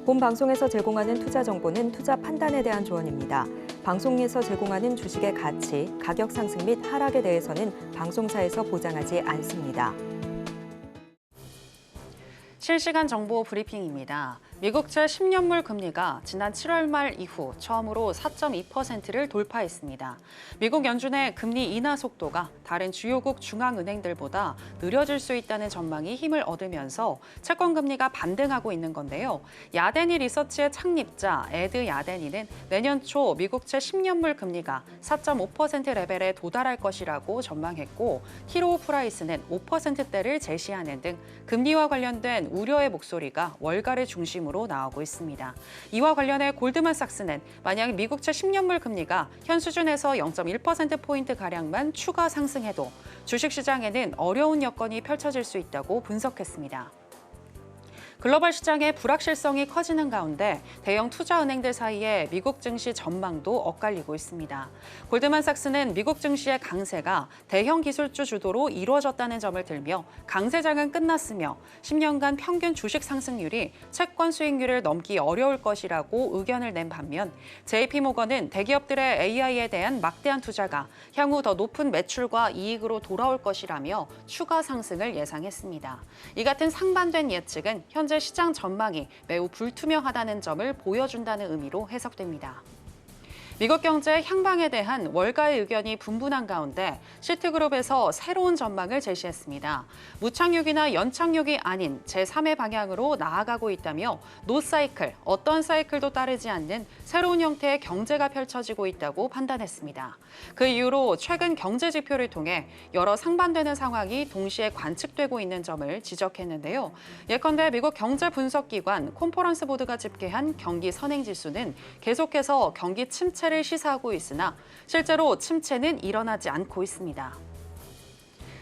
본 방송에서 제공하는 투자 정보는 투자 판단에 대한 조언입니다. 방송에서 제공하는 주식의 가치, 가격 상승 및 하락에 대해서는 방송사에서 보장하지 않습니다. 실시간 정보 브리핑입니다. 미국채 10년물 금리가 지난 7월 말 이후 처음으로 4.2%를 돌파했습니다. 미국 연준의 금리 인하 속도가 다른 주요국 중앙은행들보다 느려질 수 있다는 전망이 힘을 얻으면서 채권 금리가 반등하고 있는 건데요. 야데니 리서치의 창립자 에드 야데니는 내년 초 미국채 10년물 금리가 4.5% 레벨에 도달할 것이라고 전망했고, 티로우 프라이스는 5%대를 제시하는 등 금리와 관련된 우려의 목소리가 월가를 중심으로 나오고 있습니다. 이와 관련해 골드만삭스는 만약 미국채 10년물 금리가 현 수준에서 0.1%포인트가량만 추가 상승해도 주식시장에는 어려운 여건이 펼쳐질 수 있다고 분석했습니다. 글로벌 시장의 불확실성이 커지는 가운데 대형 투자은행들 사이에 미국 증시 전망도 엇갈리고 있습니다. 골드만삭스는 미국 증시의 강세가 대형 기술주 주도로 이루어졌다는 점을 들며 강세장은 끝났으며 10년간 평균 주식 상승률이 채권 수익률을 넘기 어려울 것이라고 의견을 낸 반면, JP모건은 대기업들의 AI에 대한 막대한 투자가 향후 더 높은 매출과 이익으로 돌아올 것이라며 추가 상승을 예상했습니다. 이 같은 상반된 예측은 현재 시장 전망이 매우 불투명하다는 점을 보여준다는 의미로 해석됩니다. 미국 경제 향방에 대한 월가의 의견이 분분한 가운데 시트그룹에서 새로운 전망을 제시했습니다. 무착륙이나 연착륙이 아닌 제3의 방향으로 나아가고 있다며 노사이클, 어떤 사이클도 따르지 않는 새로운 형태의 경제가 펼쳐지고 있다고 판단했습니다. 그 이후로 최근 경제 지표를 통해 여러 상반되는 상황이 동시에 관측되고 있는 점을 지적했는데요. 예컨대 미국 경제 분석기관 컨퍼런스 보드가 집계한 경기 선행지수는 계속해서 경기 침체를 시사하고 있으나 실제로 침체는 일어나지 않고 있습니다.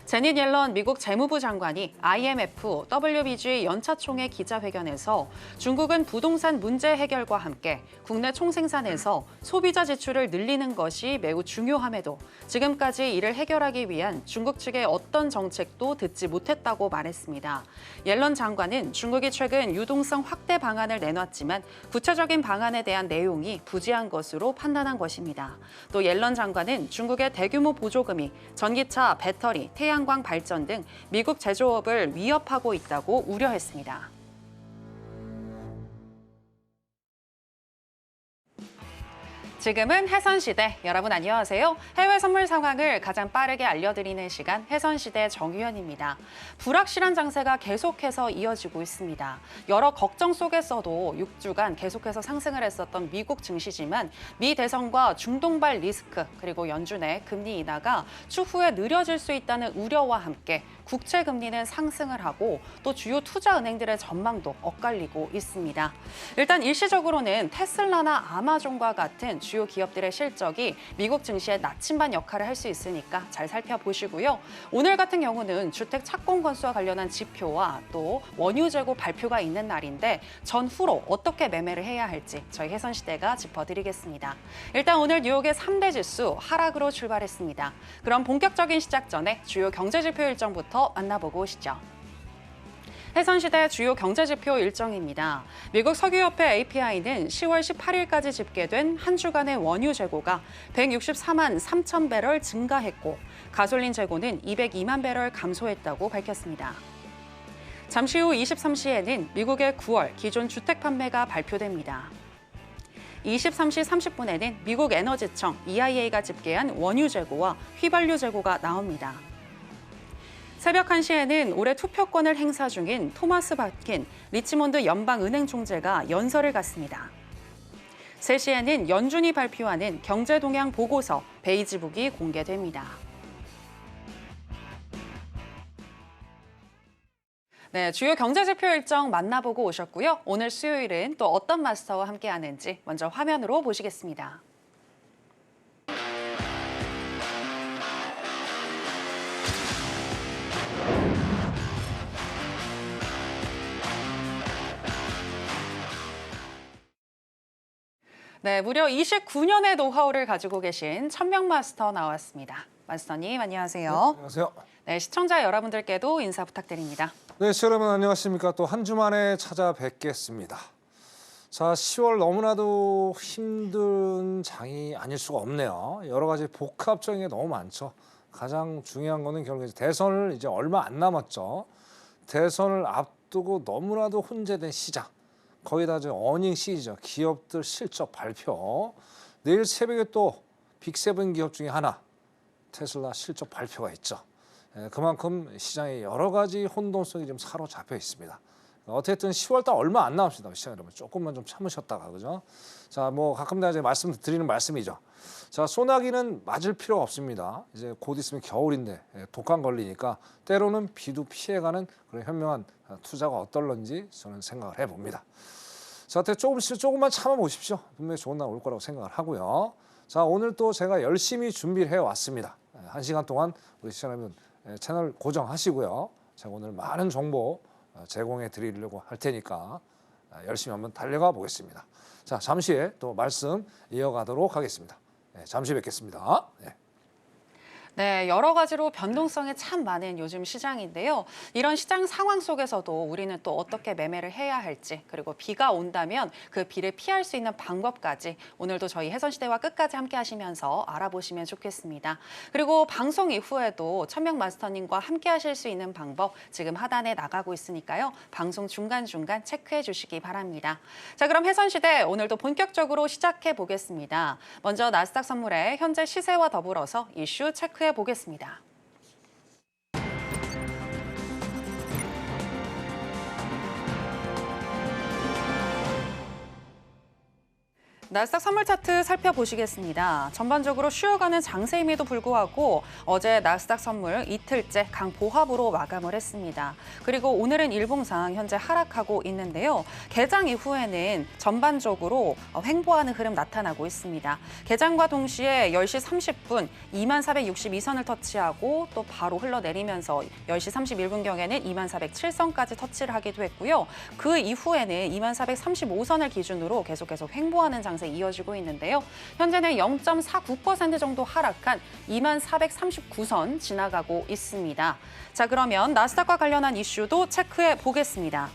제닛 옐런 미국 재무부 장관이 IMF, WBG 연차총회 기자회견에서 중국은 부동산 문제 해결과 함께 국내 총생산에서 소비자 지출을 늘리는 것이 매우 중요함에도 지금까지 이를 해결하기 위한 중국 측의 어떤 정책도 듣지 못했다고 말했습니다. 옐런 장관은 중국이 최근 유동성 확대 방안을 내놨지만 구체적인 방안에 대한 내용이 부재한 것으로 판단한 것입니다. 또 옐런 장관은 중국의 대규모 보조금이 전기차, 배터리, 태양광 발전 등 미국 제조업을 위협하고 있다고 우려했습니다. 지금은 해선시대. 여러분 안녕하세요. 해외 선물 상황을 가장 빠르게 알려드리는 시간 해선시대 정유현입니다. 불확실한 장세가 계속해서 이어지고 있습니다. 여러 걱정 속에서도 6주간 계속해서 상승을 했었던 미국 증시지만 미 대선과 중동발 리스크 그리고 연준의 금리 인하가 추후에 느려질 수 있다는 우려와 함께 국채 금리는 상승을 하고 또 주요 투자은행들의 전망도 엇갈리고 있습니다. 일단 일시적으로는 테슬라나 아마존과 같은 주요 기업들의 실적이 미국 증시에 나침반 역할을 할 수 있으니까 잘 살펴보시고요. 오늘 같은 경우는 주택 착공 건수와 관련한 지표와 또 원유 재고 발표가 있는 날인데 전후로 어떻게 매매를 해야 할지 저희 해선시대가 짚어드리겠습니다. 일단 오늘 뉴욕의 3대 지수 하락으로 출발했습니다. 그럼 본격적인 시작 전에 주요 경제 지표 일정부터 만나보고 오시죠. 해선시대 주요 경제지표 일정입니다. 미국 석유협회 API는 10월 18일까지 집계된 한 주간의 원유 재고가 164만 3천 배럴 증가했고 가솔린 재고는 202만 배럴 감소했다고 밝혔습니다. 잠시 후 23시에는 미국의 9월 기존 주택 판매가 발표됩니다. 23시 30분에는 미국 에너지청 EIA가 집계한 원유 재고와 휘발유 재고가 나옵니다. 새벽 1시에는 올해 투표권을 행사 중인 토마스 바킨 리치몬드 연방은행 총재가 연설을 갖습니다. 3시에는 연준이 발표하는 경제동향 보고서 베이지북이 공개됩니다. 네, 주요 경제지표 일정 만나보고 오셨고요. 오늘 수요일은 또 어떤 마스터와 함께하는지 먼저 화면으로 보시겠습니다. 네, 무려 29년의 노하우를 가지고 계신 천명 마스터 나왔습니다. 마스터님 안녕하세요. 네, 안녕하세요. 네, 시청자 여러분들께도 인사 부탁드립니다. 네, 시청자 여러분 안녕하십니까. 또 한 주 만에 찾아뵙겠습니다. 자, 10월 너무나도 힘든 장이 아닐 수가 없네요. 여러 가지 복합적인 게 너무 많죠. 가장 중요한 거는 결국 대선을 이제 얼마 안 남았죠. 대선을 앞두고 너무나도 혼재된 시장. 거의 다 이제 어닝 시즌이죠. 기업들 실적 발표. 내일 새벽에 또 빅세븐 기업 중에 하나, 테슬라 실적 발표가 있죠. 그만큼 시장에 여러 가지 혼돈성이 좀 사로잡혀 있습니다. 어쨌든 10월달 얼마 안 남았습니다. 시장 여러분 조금만 좀 참으셨다가 그죠? 자, 뭐 가끔다 이제 말씀드리는 말씀이죠. 자, 소나기는 맞을 필요가 없습니다. 이제 곧 있으면 겨울인데 독감 걸리니까 때로는 비도 피해가는 그런 현명한 투자가 어떨런지 저는 생각을 해봅니다. 자, 조금만 참아보십시오. 분명히 좋은 날 올 거라고 생각을 하고요. 자, 오늘 또 제가 열심히 준비를 해왔습니다. 1시간 동안 우리 시청자분 채널 고정하시고요. 제가 오늘 많은 정보 제공해 드리려고 할 테니까 열심히 한번 달려가 보겠습니다. 자, 잠시 후에 또 말씀 이어가도록 하겠습니다. 잠시 뵙겠습니다. 네, 여러 가지로 변동성이 참 많은 요즘 시장인데요. 이런 시장 상황 속에서도 우리는 또 어떻게 매매를 해야 할지, 그리고 비가 온다면 그 비를 피할 수 있는 방법까지 오늘도 저희 해선시대와 끝까지 함께 하시면서 알아보시면 좋겠습니다. 그리고 방송 이후에도 천명 마스터님과 함께 하실 수 있는 방법 지금 하단에 나가고 있으니까요. 방송 중간중간 체크해 주시기 바랍니다. 자, 그럼 해선시대 오늘도 본격적으로 시작해 보겠습니다. 먼저 나스닥 선물의 현재 시세와 더불어서 이슈 체크해 보겠습니다. 나스닥 선물 차트 살펴보시겠습니다. 전반적으로 쉬어가는 장세임에도 불구하고 어제 나스닥 선물 이틀째 강보합으로 마감을 했습니다. 그리고 오늘은 일봉상 현재 하락하고 있는데요. 개장 이후에는 전반적으로 횡보하는 흐름 나타나고 있습니다. 개장과 동시에 10시 30분 2462선을 터치하고 또 바로 흘러내리면서 10시 31분경에는 2407선까지 터치를 하기도 했고요. 그 이후에는 2435선을 기준으로 계속해서 횡보하는 장세 이어지고 있는데요. 현재는 0.49% 정도 하락한 2439선 지나가고 있습니다. 자, 그러면 나스닥과 관련한 이슈도 체크해 보겠습니다.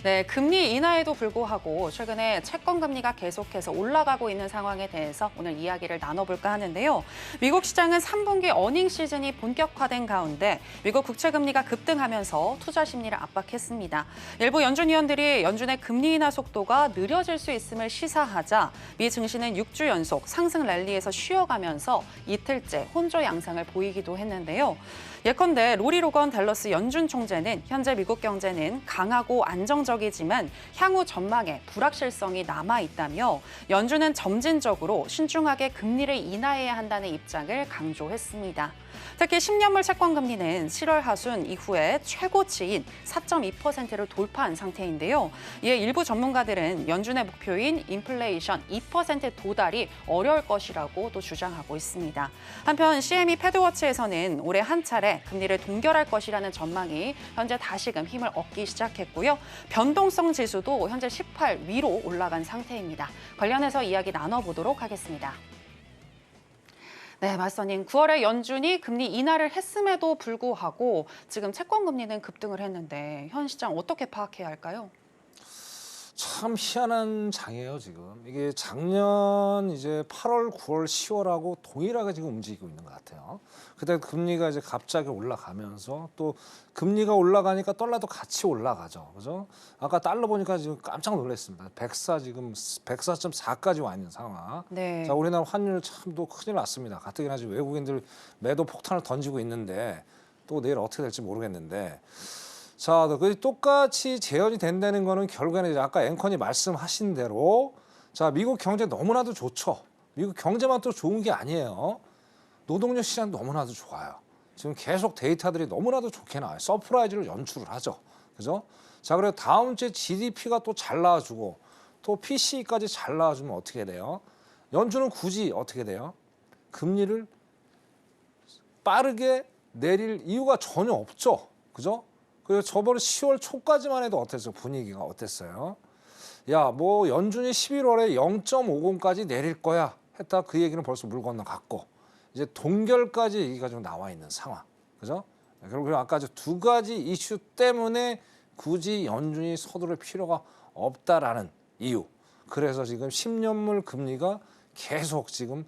네, 금리 인하에도 불구하고 최근에 채권 금리가 계속해서 올라가고 있는 상황에 대해서 오늘 이야기를 나눠볼까 하는데요. 미국 시장은 3분기 어닝 시즌이 본격화된 가운데 미국 국채 금리가 급등하면서 투자 심리를 압박했습니다. 일부 연준 위원들이 연준의 금리 인하 속도가 느려질 수 있음을 시사하자 미 증시는 6주 연속 상승 랠리에서 쉬어가면서 이틀째 혼조 양상을 보이기도 했는데요. 예컨대 로리 로건 댈러스 연준 총재는 현재 미국 경제는 강하고 안정적이지만 향후 전망에 불확실성이 남아있다며 연준은 점진적으로 신중하게 금리를 인하해야 한다는 입장을 강조했습니다. 특히 10년물 채권 금리는 7월 하순 이후에 최고치인 4.2%를 돌파한 상태인데요. 이에 일부 전문가들은 연준의 목표인 인플레이션 2% 도달이 어려울 것이라고 또 주장하고 있습니다. 한편 CME 패드워치에서는 올해 한 차례 금리를 동결할 것이라는 전망이 현재 다시금 힘을 얻기 시작했고요. 변동성 지수도 현재 18 위로 올라간 상태입니다. 관련해서 이야기 나눠보도록 하겠습니다. 네, 마스터님, 9월에 연준이 금리 인하를 했음에도 불구하고 지금 채권 금리는 급등을 했는데 현 시장 어떻게 파악해야 할까요? 참 희한한 장이에요, 지금. 이게 작년 이제 8월, 9월, 10월하고 동일하게 지금 움직이고 있는 것 같아요. 그때 금리가 이제 갑자기 올라가면서 또 금리가 올라가니까 달러도 같이 올라가죠. 그죠? 아까 달러 보니까 지금 깜짝 놀랐습니다. 104 지금 104.4까지 와 있는 상황. 네. 자, 우리나라 환율 참 또 큰일 났습니다. 가뜩이나 지금 외국인들 매도 폭탄을 던지고 있는데 또 내일 어떻게 될지 모르겠는데 자, 그 똑같이 재현이 된다는 거는 결국에는 이제 아까 앵커님 말씀하신 대로 자, 미국 경제 너무나도 좋죠. 미국 경제만 또 좋은 게 아니에요. 노동력 시장 너무나도 좋아요. 지금 계속 데이터들이 너무나도 좋게 나와요. 서프라이즈를 연출을 하죠. 그죠? 자, 그리고 다음 주에 GDP가 또 잘 나와주고 또 PCE까지 잘 나와주면 어떻게 돼요? 연준은 굳이 어떻게 돼요? 금리를 빠르게 내릴 이유가 전혀 없죠. 그죠? 그리고 저번에 10월 초까지만 해도 어땠어요? 분위기가 어땠어요? 야, 뭐 연준이 11월에 0.50까지 내릴 거야 했다 그 얘기는 벌써 물 건너갔고 이제 동결까지 얘기가 좀 나와 있는 상황. 그죠? 그리고 아까 두 가지 이슈 때문에 굳이 연준이 서두를 필요가 없다라는 이유. 그래서 지금 10년물 금리가 계속 지금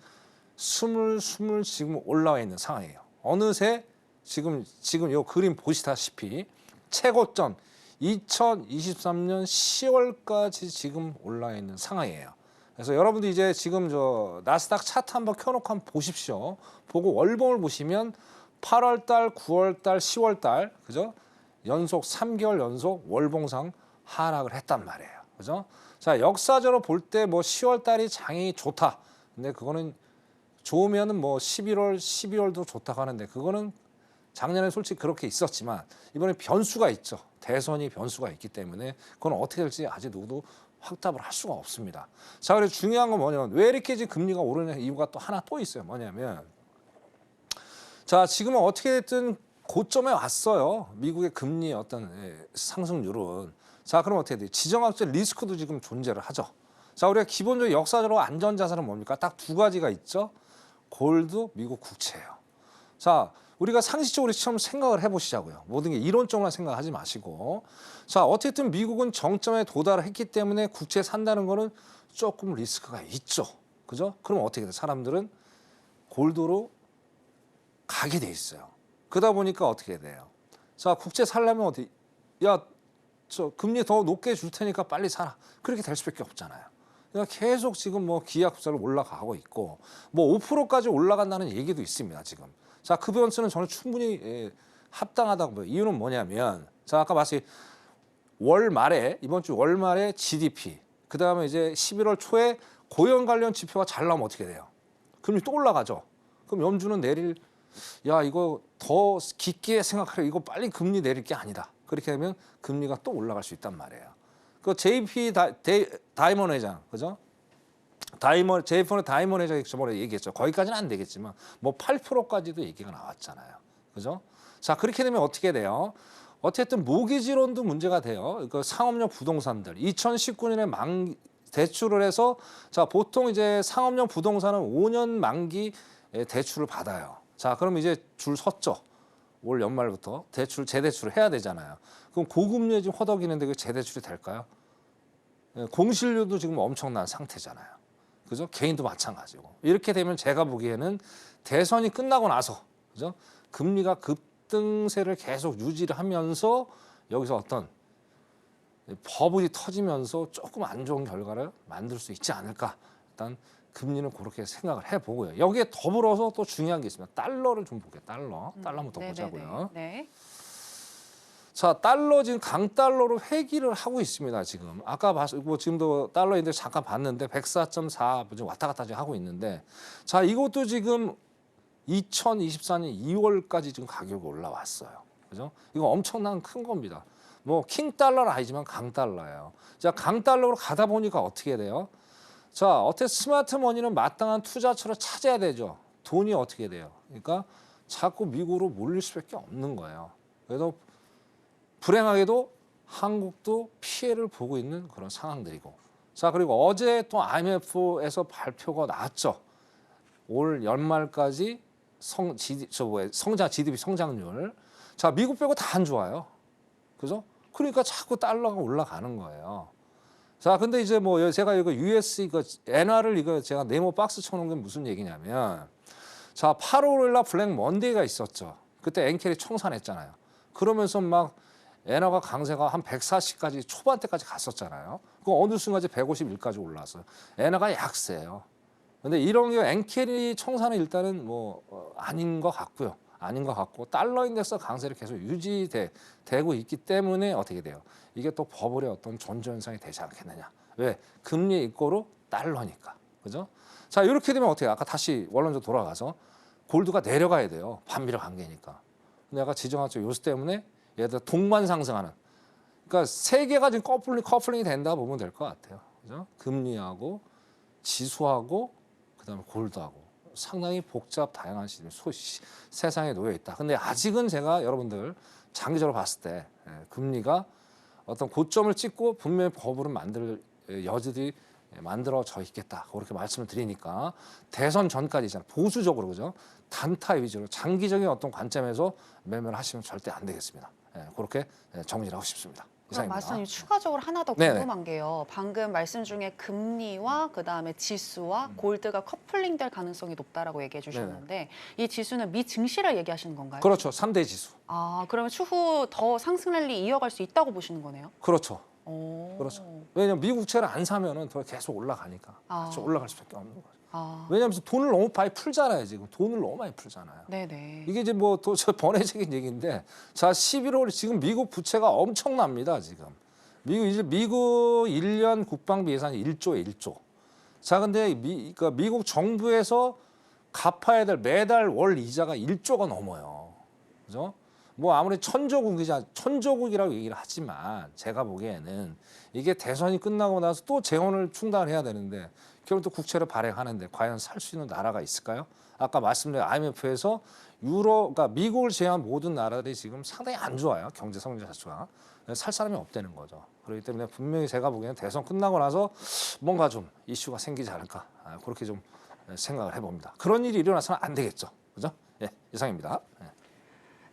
스물스물 지금 올라와 있는 상황이에요. 어느새 지금 이 그림 보시다시피 최고점 2023년 10월까지 지금 올라 있는 상황이에요. 그래서 여러분들 이제 지금 저 나스닥 차트 한번 켜놓고 한번 보십시오. 보고 월봉을 보시면 8월 달, 9월 달, 10월 달, 그죠? 연속 3개월 연속 월봉상 하락을 했단 말이에요. 그죠? 자, 역사적으로 볼 때 뭐 10월 달이 장이 좋다. 근데 그거는 좋으면은 뭐 11월, 12월도 좋다고 하는데 그거는 작년에 솔직히 그렇게 있었지만 이번에 변수가 있죠. 대선이 변수가 있기 때문에 그건 어떻게 될지 아직 누구도 확답을 할 수가 없습니다. 자, 그래서 중요한 건 뭐냐면 왜 이렇게 지금 금리가 오르는 이유가 또 하나 또 있어요. 뭐냐면 자, 지금은 어떻게 됐든 고점에 왔어요. 미국의 금리 어떤 상승률은. 자, 그럼 어떻게 돼요? 지정학적 리스크도 지금 존재를 하죠. 자, 우리가 기본적으로 역사적으로 안전자산은 뭡니까? 딱 두 가지가 있죠. 골드, 미국 국채예요. 자, 우리가 상식적으로 처음 생각을 해보시자고요. 모든 게 이론적으로만 생각하지 마시고. 자, 어쨌든 미국은 정점에 도달을 했기 때문에 국채 산다는 거는 조금 리스크가 있죠. 그죠? 그럼 어떻게 돼요? 사람들은 골드로 가게 돼 있어요. 그러다 보니까 어떻게 돼요? 자, 국채 살려면 어떻게? 야, 저 금리 더 높게 줄 테니까 빨리 사라. 그렇게 될 수밖에 없잖아요. 그러니까 계속 지금 뭐 기아국債올라가고 있고 뭐 5%까지 올라간다는 얘기도 있습니다. 지금. 자, 그 변수는 저는 충분히 합당하다고 봐요. 이유는 뭐냐면 자, 아까 말씀드린 월 말에 이번 주 월 말에 GDP 그다음에 이제 11월 초에 고용 관련 지표가 잘 나오면 어떻게 돼요? 금리 또 올라가죠. 그럼 연준은 내릴 야, 이거 더 깊게 생각하려 이거 빨리 금리 내릴 게 아니다. 그렇게 되면 금리가 또 올라갈 수 있단 말이에요. 그 JP 다이먼 회장, 그죠? JP의 다이먼 회장이 저번에 얘기했죠. 거기까지는 안 되겠지만 뭐 8%까지도 얘기가 나왔잖아요. 그죠? 자, 그렇게 되면 어떻게 돼요? 어쨌든 모기지론도 문제가 돼요. 그 상업용 부동산들 2019년에 대출을 해서 자, 보통 이제 상업용 부동산은 5년 만기 대출을 받아요. 자, 그럼 이제 줄 섰죠. 올 연말부터 재대출을 해야 되잖아요. 그럼 고금리에 지금 허덕이는데 그 재대출이 될까요? 공실료도 지금 엄청난 상태잖아요. 그죠? 개인도 마찬가지고. 이렇게 되면 제가 보기에는 대선이 끝나고 나서 그죠? 금리가 급등세를 계속 유지를 하면서 여기서 어떤 버블이 터지면서 조금 안 좋은 결과를 만들 수 있지 않을까. 일단 금리는 그렇게 생각을 해보고요. 여기에 더불어서 또 중요한 게 있습니다. 달러를 좀 볼게요. 달러 한번 더 보자고요. 네. 자, 달러 지금 강달러로 회귀를 하고 있습니다. 지금 아까 뭐 지금도 달러 인덱스 잠깐 봤는데 104.4 지금 왔다 갔다 지금 하고 있는데 자, 이것도 지금 2024년 2월까지 지금 가격이 올라왔어요. 그죠? 이거 엄청난 큰 겁니다. 뭐 킹달러는 아니지만 강달러예요. 자, 강달러로 가다 보니까 어떻게 돼요? 자, 어떻게 스마트머니는 마땅한 투자처를 찾아야 되죠. 돈이 어떻게 돼요? 그러니까 자꾸 미국으로 몰릴 수밖에 없는 거예요. 그래서 불행하게도 한국도 피해를 보고 있는 그런 상황들이고. 자, 그리고 어제 또 IMF에서 발표가 나왔죠. 올 연말까지 GDP 성장률. 자, 미국 빼고 다 안 좋아요. 그죠? 그러니까 자꾸 달러가 올라가는 거예요. 자, 근데 이제 뭐 제가 이거 US 이거 엔화를 이거 제가 네모 박스 쳐놓은 게 무슨 얘기냐면 자, 8월 날 블랙 먼데이가 있었죠. 그때 엔켈이 청산했잖아요. 그러면서 막 엔화가 강세가 한 140까지 초반대까지 갔었잖아요. 그 어느 순간에 151까지 올라왔어요. 엔화가 약세예요. 근데 이런 게 엔켈이 청산은 일단은 뭐 아닌 것 같고요. 아닌 것 같고 달러 인덱스 강세를 계속 유지되고 있기 때문에 어떻게 돼요? 이게 또 버블의 어떤 전조 현상이 되지 않겠느냐? 왜? 금리 인꼬로 달러니까, 그죠? 자, 이렇게 되면 어떻게? 아까 다시 원론적으로 돌아가서 골드가 내려가야 돼요. 반비례 관계니까. 근데 아까 지정학적 요소 때문에 예를 들어 동반 상승하는. 그러니까 세 개가 지금 커플링이 된다 보면 될 것 같아요, 그죠? 금리하고 지수하고 그다음에 골드하고. 상당히 복잡 다양한 세상에 놓여 있다. 근데 아직은 제가 여러분들 장기적으로 봤을 때 금리가 어떤 고점을 찍고 분명히 버블은 만들 여지들이 만들어져 있겠다. 그렇게 말씀을 드리니까 대선 전까지 있잖아요. 보수적으로 그죠? 단타 위주로 장기적인 어떤 관점에서 매매를 하시면 절대 안 되겠습니다. 그렇게 정리를 하고 싶습니다. 그럼 이상입니다. 마스터님 추가적으로 하나 더 네네. 궁금한 게요. 방금 말씀 중에 금리와 그다음에 지수와 골드가 커플링될 가능성이 높다라고 얘기해 주셨는데 이 지수는 미 증시를 얘기하시는 건가요? 그렇죠. 3대 지수. 아, 그러면 추후 더 상승 랠리 이어갈 수 있다고 보시는 거네요? 그렇죠. 오. 그렇죠. 왜냐면 미국채를 안 사면은 더 계속 올라가니까. 아. 같이 올라갈 수밖에 없는 거죠. 아, 왜냐면 돈을 너무 많이 풀잖아요. 지금 돈을 너무 많이 풀잖아요. 네네. 이게 이제 뭐 또 저 번외적인 얘기인데, 자 11월 지금 미국 부채가 엄청납니다. 지금 미국 1년 국방비 예산이 1조에 1조. 자 근데 그러니까 미국 정부에서 갚아야 될 매달 월 이자가 1조가 넘어요. 그죠? 뭐 아무리 천조국이라고 얘기를 하지만 제가 보기에는 이게 대선이 끝나고 나서 또 재원을 충당해야 되는데 결국 또 국채를 발행하는데 과연 살 수 있는 나라가 있을까요? 아까 말씀드린 IMF에서 그러니까 미국을 제외한 모든 나라들이 지금 상당히 안 좋아요. 경제 성장 자체가. 살 사람이 없다는 거죠. 그렇기 때문에 분명히 제가 보기에는 대선 끝나고 나서 뭔가 좀 이슈가 생기지 않을까, 그렇게 좀 생각을 해봅니다. 그런 일이 일어나서는 안 되겠죠. 그죠? 예, 이상입니다. 예.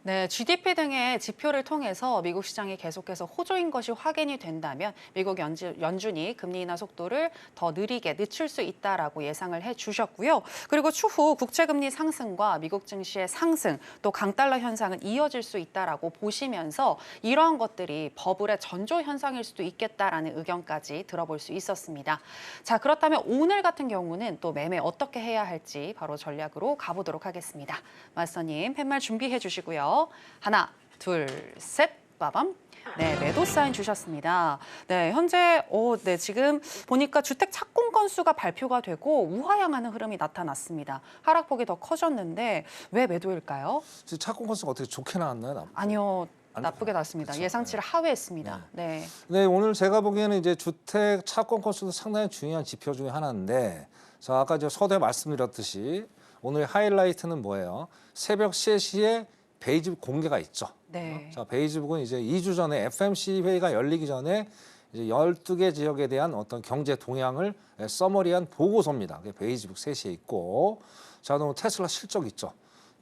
네, GDP 등의 지표를 통해서 미국 시장이 계속해서 호조인 것이 확인이 된다면 미국 연준이 금리 인하 속도를 더 느리게 늦출 수 있다라고 예상을 해주셨고요. 그리고 추후 국채금리 상승과 미국 증시의 상승 또 강달러 현상은 이어질 수 있다라고 보시면서 이러한 것들이 버블의 전조 현상일 수도 있겠다라는 의견까지 들어볼 수 있었습니다. 자, 그렇다면 오늘 같은 경우는 또 매매 어떻게 해야 할지 바로 전략으로 가보도록 하겠습니다. 마스터님 팻말 준비해 주시고요. 하나, 둘, 셋, 빠밤. 네, 매도 사인 주셨습니다. 네, 현재 네, 지금 보니까 주택 착공 건수가 발표가 되고 우하향하는 흐름이 나타났습니다. 하락폭이 더 커졌는데 왜 매도일까요? 지금 착공 건수가 어떻게 좋게 나왔나요? 나쁘게? 아니요, 안 나쁘게 나왔습니다. 그렇죠. 예상치를 하회했습니다. 네. 네, 오늘 제가 보기에는 이제 주택 착공 건수도 상당히 중요한 지표 중에 하나인데, 자 아까 저 서두에 말씀드렸듯이 오늘 하이라이트는 뭐예요? 새벽 3시에 베이지북 공개가 있죠. 네. 자, 베이지북은 이제 2주 전에 FMC 회의가 열리기 전에 이제 12개 지역에 대한 어떤 경제 동향을 서머리한 보고서입니다. 그게 베이지북 3시에 있고, 자, 오늘 테슬라 실적 있죠.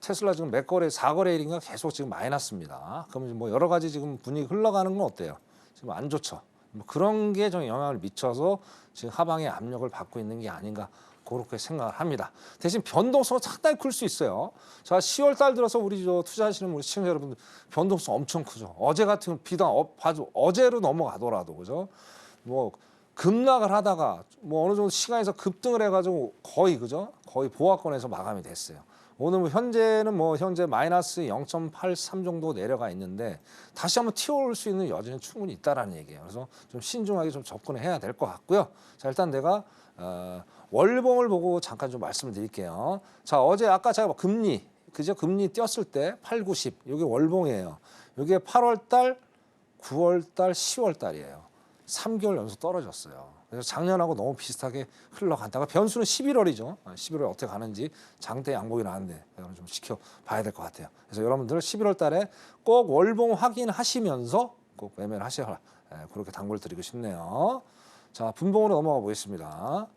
테슬라 지금 몇 거래, 4거래일인가 계속 지금 마이너스입니다. 그러면 뭐 여러 가지 지금 분위기 흘러가는 건 어때요? 지금 안 좋죠. 뭐 그런 게 좀 영향을 미쳐서 지금 하방에 압력을 받고 있는 게 아닌가, 그렇게 생각을 합니다. 대신 변동성은 상당히 클 수 있어요. 자, 10월 달 들어서 우리 투자하시는 우리 시청자 여러분들 변동성 엄청 크죠. 어제 같은 비단 어제로 넘어가더라도 그죠? 뭐 급락을 하다가 뭐 어느 정도 시간에서 급등을 해가지고 거의 그죠? 거의 보합권에서 마감이 됐어요. 오늘 현재 마이너스 0.83 정도 내려가 있는데 다시 한번 튀어올 수 있는 여지는 충분히 있다라는 얘기예요. 그래서 좀 신중하게 좀 접근을 해야 될 것 같고요. 자, 일단 내가 월봉을 보고 잠깐 좀 말씀을 드릴게요. 자, 어제 아까 제가 금리 띄었을 때 8, 9, 10 이게 월봉이에요. 이게 8월 달, 9월 달, 10월 달이에요. 3개월 연속 떨어졌어요. 그래서 작년하고 너무 비슷하게 흘러간다가 변수는 11월이죠. 11월에 어떻게 가는지 장대 양봉이 나왔는데 좀 지켜봐야 될 것 같아요. 그래서 여러분들 11월 달에 꼭 월봉 확인하시면서 꼭 매매를 하셔라. 그렇게 당부를 드리고 싶네요. 자, 분봉으로 넘어가 보겠습니다.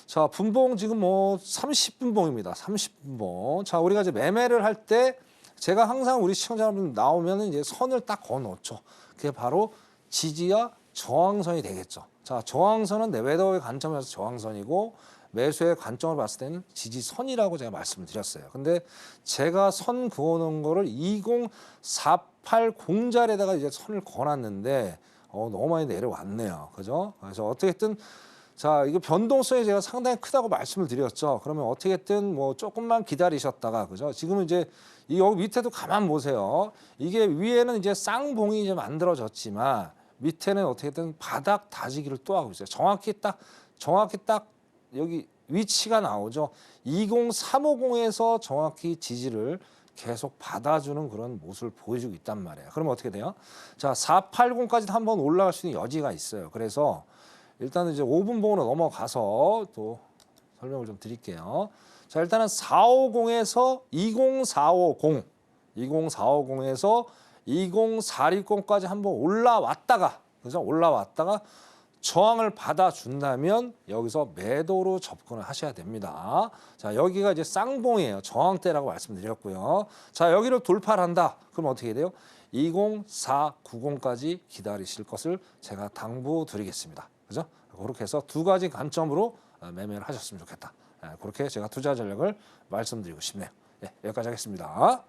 자, 분봉 지금 뭐 30분봉입니다. 30분봉. 자, 우리가 이제 매매를 할 때 제가 항상 우리 시청자분들 나오면 이제 선을 딱 그어 놓죠. 그게 바로 지지와 저항선이 되겠죠. 자, 저항선은 매도의 관점에서 저항선이고 매수의 관점을 봤을 때는 지지선이라고 제가 말씀을 드렸어요. 근데 제가 선 그어 놓은 거를 20480자리에다가 이제 선을 그어 놨는데 너무 많이 내려왔네요. 그죠? 그래서 어떻게든 자, 이거 변동성이 제가 상당히 크다고 말씀을 드렸죠. 그러면 어떻게든 뭐 조금만 기다리셨다가 그죠? 지금은 이제 여기 밑에도 가만 보세요. 이게 위에는 이제 쌍봉이 이제 만들어졌지만 밑에는 어떻게든 바닥 다지기를 또 하고 있어요. 정확히 딱 여기 위치가 나오죠. 20350에서 정확히 지지를 계속 받아주는 그런 모습을 보여주고 있단 말이에요. 그러면 어떻게 돼요? 자, 480까지도 한번 올라갈 수 있는 여지가 있어요. 그래서 일단은 이제 5분봉으로 넘어가서 또 설명을 좀 드릴게요. 자, 일단은 450에서 20450에서 20460까지 한번 올라왔다가 그죠? 올라왔다가 저항을 받아준다면 여기서 매도로 접근을 하셔야 됩니다. 자, 여기가 이제 쌍봉이에요. 저항대라고 말씀드렸고요. 자, 여기를 돌파를 한다. 그럼 어떻게 돼요? 20490까지 기다리실 것을 제가 당부드리겠습니다. 그죠? 그렇게 해서 두 가지 관점으로 매매를 하셨으면 좋겠다. 그렇게 제가 투자 전략을 말씀드리고 싶네요. 여기까지 하겠습니다.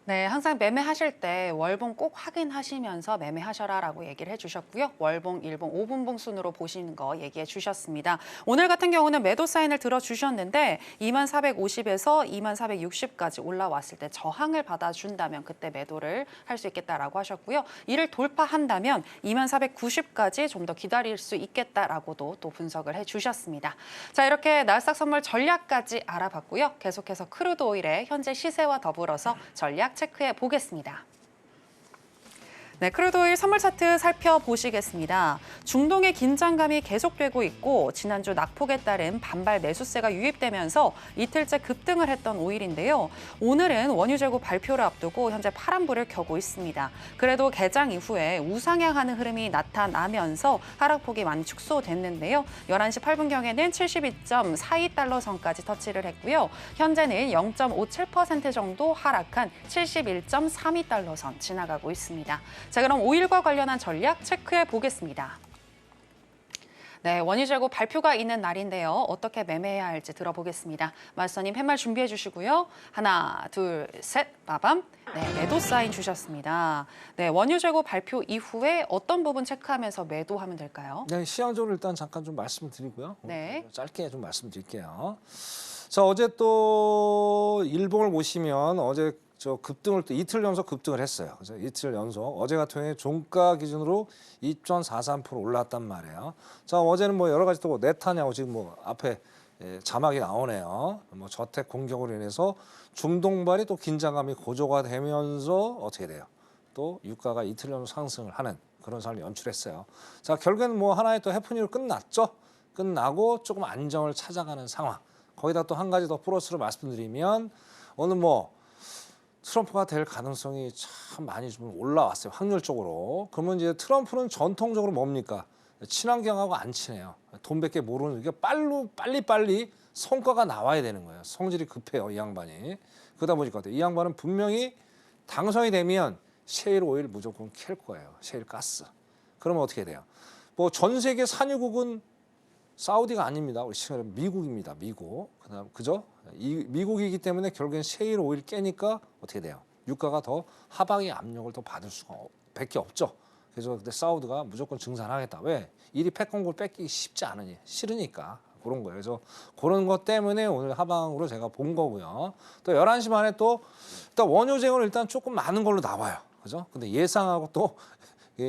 네, 항상 매매하실 때 월봉 꼭 확인하시면서 매매하셔라라고 얘기를 해주셨고요. 월봉, 일봉, 5분봉 순으로 보시는 거 얘기해 주셨습니다. 오늘 같은 경우는 매도 사인을 들어주셨는데 2450에서 2460까지 올라왔을 때 저항을 받아준다면 그때 매도를 할 수 있겠다라고 하셨고요. 이를 돌파한다면 2490까지 좀 더 기다릴 수 있겠다라고도 또 분석을 해주셨습니다. 자, 이렇게 나스닥 선물 전략까지 알아봤고요. 계속해서 크루드 오일의 현재 시세와 더불어서 전략 체크해 보겠습니다. 네, 크루드오일 선물 차트 살펴보시겠습니다. 중동의 긴장감이 계속되고 있고 지난주 낙폭에 따른 반발 매수세가 유입되면서 이틀째 급등을 했던 오일인데요. 오늘은 원유 재고 발표를 앞두고 현재 파란불을 켜고 있습니다. 그래도 개장 이후에 우상향하는 흐름이 나타나면서 하락폭이 많이 축소됐는데요. 11시 8분경에는 72.42달러 선까지 터치를 했고요. 현재는 0.57% 정도 하락한 71.32달러 선 지나가고 있습니다. 자, 그럼 오일과 관련한 전략 체크해 보겠습니다. 네, 원유 재고 발표가 있는 날인데요. 어떻게 매매해야 할지 들어보겠습니다. 마스터님 팻말 준비해 주시고요. 하나, 둘, 셋, 빠밤. 네, 매도 사인 주셨습니다. 네, 원유 재고 발표 이후에 어떤 부분 체크하면서 매도하면 될까요? 네, 시황적으로 일단 잠깐 좀 말씀드리고요. 네. 짧게 좀 말씀드릴게요. 자, 어제 또 일봉을 보시면 어제 급등을 또 이틀 연속 급등을 했어요. 그래서 이틀 연속 어제 같은 경우에 종가 기준으로 2.43% 올랐단 말이에요. 자, 어제는 뭐 여러 가지 또 네타냐고 지금 뭐 앞에 자막이 나오네요. 뭐 저택 공격으로 인해서 중동발이 또 긴장감이 고조가 되면서 어떻게 돼요? 또 유가가 이틀 연속 상승을 하는 그런 상황을 연출했어요. 자, 결국에는 뭐 하나의 또 해프닝으로 끝났죠. 끝나고 조금 안정을 찾아가는 상황. 거기다 또 한 가지 더 플러스로 말씀드리면 오늘 뭐 트럼프가 될 가능성이 참 많이 좀 올라왔어요. 확률적으로. 그러면 이제 트럼프는 전통적으로 뭡니까? 친환경하고 안 친해요. 돈밖에 모르는 게 빨리 성과가 나와야 되는 거예요. 성질이 급해요, 이 양반이. 그러다 보니까 이 양반은 분명히 당선이 되면 셰일 오일 무조건 캘 거예요. 셰일 가스. 그러면 어떻게 돼요? 뭐 전 세계 산유국은 사우디가 아닙니다. 우리 시간은 미국입니다. 미국. 그다음 그죠? 미국이기 때문에 결국엔 셰일 오일 깨니까 어떻게 돼요? 유가가 더 하방의 압력을 더 받을 수가 밖에 없죠. 그래서 그때 사우디가 무조건 증산하겠다. 왜? 이리 패권을 뺏기기 쉽지 않으니 싫으니까 그런 거예요. 그래서 그런 것 때문에 오늘 하방으로 제가 본 거고요. 또 11시 반에 또 일단 원유 재고는 일단 조금 많은 걸로 나와요. 그죠? 근데 예상하고 또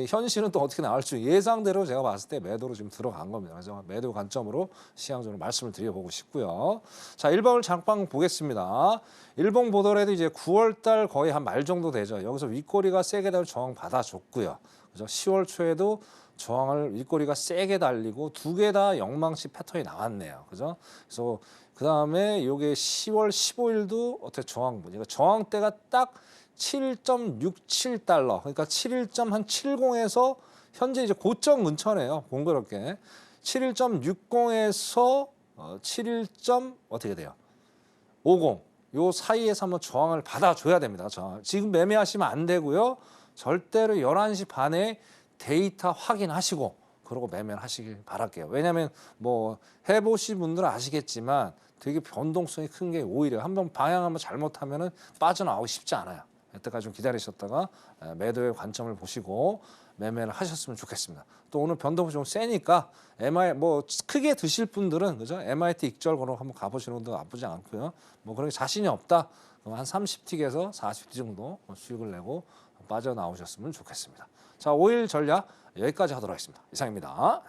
현실은 또 어떻게 나올지 예상대로 제가 봤을 때 매도로 지금 들어간 겁니다. 그래서 매도 관점으로 시향적으로 말씀을 드려보고 싶고요. 자, 일봉을 잠깐 보겠습니다. 일봉 보더라도 이제 9월 달 거의 한 말 정도 되죠. 여기서 윗꼬리가 세게 달려 저항 받아줬고요. 그죠? 10월 초에도 저항을 윗꼬리가 세게 달리고 두 개 다 영망시 패턴이 나왔네요. 그죠? 그래서 그 다음에 요게 10월 15일도 어떻게 저항 보니까 저항대가 딱 7.67달러, 그러니까 71.70에서 현재 이제 고점 근처네요. 공교롭게 71.60에서 71. 어떻게 돼요? 50. 요 사이에서 한번 저항을 받아줘야 됩니다. 지금 매매하시면 안 되고요. 절대로 11시 반에 데이터 확인하시고 그러고 매매를 하시길 바랄게요. 왜냐하면 뭐 해보신 분들은 아시겠지만 되게 변동성이 큰 게 오히려 한번 방향 한번 잘못하면은 빠져나오기 쉽지 않아요. 여태까지 좀 기다리셨다가 매도의 관점을 보시고 매매를 하셨으면 좋겠습니다. 또 오늘 변동이 좀 세니까 MI 뭐 크게 드실 분들은 그죠? MIT 익절 걸어 한번 가보시는 것도 나쁘지 않고요. 뭐 그런 게 자신이 없다. 그럼 한 30틱에서 40틱 정도 수익을 내고 빠져나오셨으면 좋겠습니다. 자, 5일 전략 여기까지 하도록 하겠습니다. 이상입니다.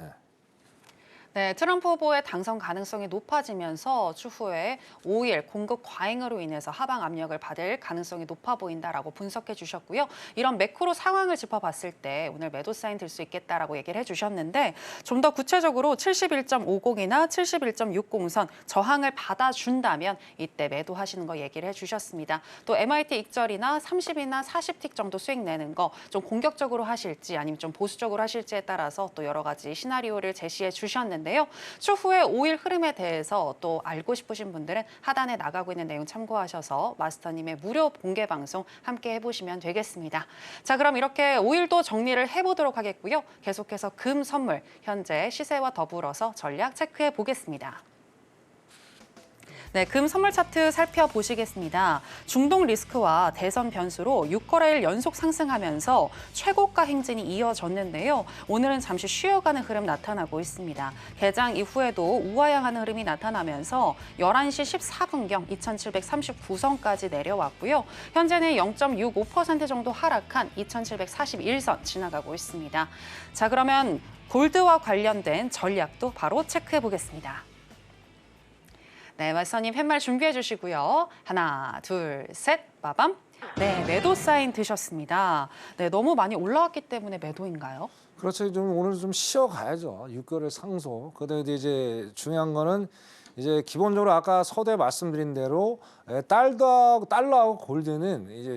네, 트럼프 후보의 당선 가능성이 높아지면서 추후에 5일 공급 과잉으로 인해서 하방 압력을 받을 가능성이 높아 보인다라고 분석해 주셨고요. 이런 매크로 상황을 짚어봤을 때 오늘 매도 사인 들 수 있겠다라고 얘기를 해주셨는데 좀 더 구체적으로 71.50이나 71.60선 저항을 받아준다면 이때 매도하시는 거 얘기를 해주셨습니다. 또 MIT 익절이나 30이나 40틱 정도 수익 내는 거 좀 공격적으로 하실지 아니면 좀 보수적으로 하실지에 따라서 또 여러 가지 시나리오를 제시해 주셨는데 주셨는데요. 추후에 5일 흐름에 대해서 또 알고 싶으신 분들은 하단에 나가고 있는 내용 참고하셔서 마스터님의 무료 공개 방송 함께 해보시면 되겠습니다. 자, 그럼 이렇게 5일도 정리를 해보도록 하겠고요. 계속해서 금 선물, 현재 시세와 더불어서 전략 체크해 보겠습니다. 네, 금 선물 차트 살펴보시겠습니다. 중동 리스크와 대선 변수로 6거래일 연속 상승하면서 최고가 행진이 이어졌는데요. 오늘은 잠시 쉬어가는 흐름 나타나고 있습니다. 개장 이후에도 우하향하는 흐름이 나타나면서 11시 14분경 2739선까지 내려왔고요. 현재는 0.65% 정도 하락한 2741선 지나가고 있습니다. 자, 그러면 골드와 관련된 전략도 바로 체크해 보겠습니다. 네, 마스터님 팻말 준비해 주시고요. 하나, 둘, 셋, 빠밤. 네, 매도 사인 드셨습니다. 네, 너무 많이 올라왔기 때문에 매도인가요? 그렇죠. 좀 오늘 좀 쉬어가야죠. 6개월 상속. 그런데 이제 중요한 거는 이제 기본적으로 아까 서두에 말씀드린 대로 달러하고 골드는 이제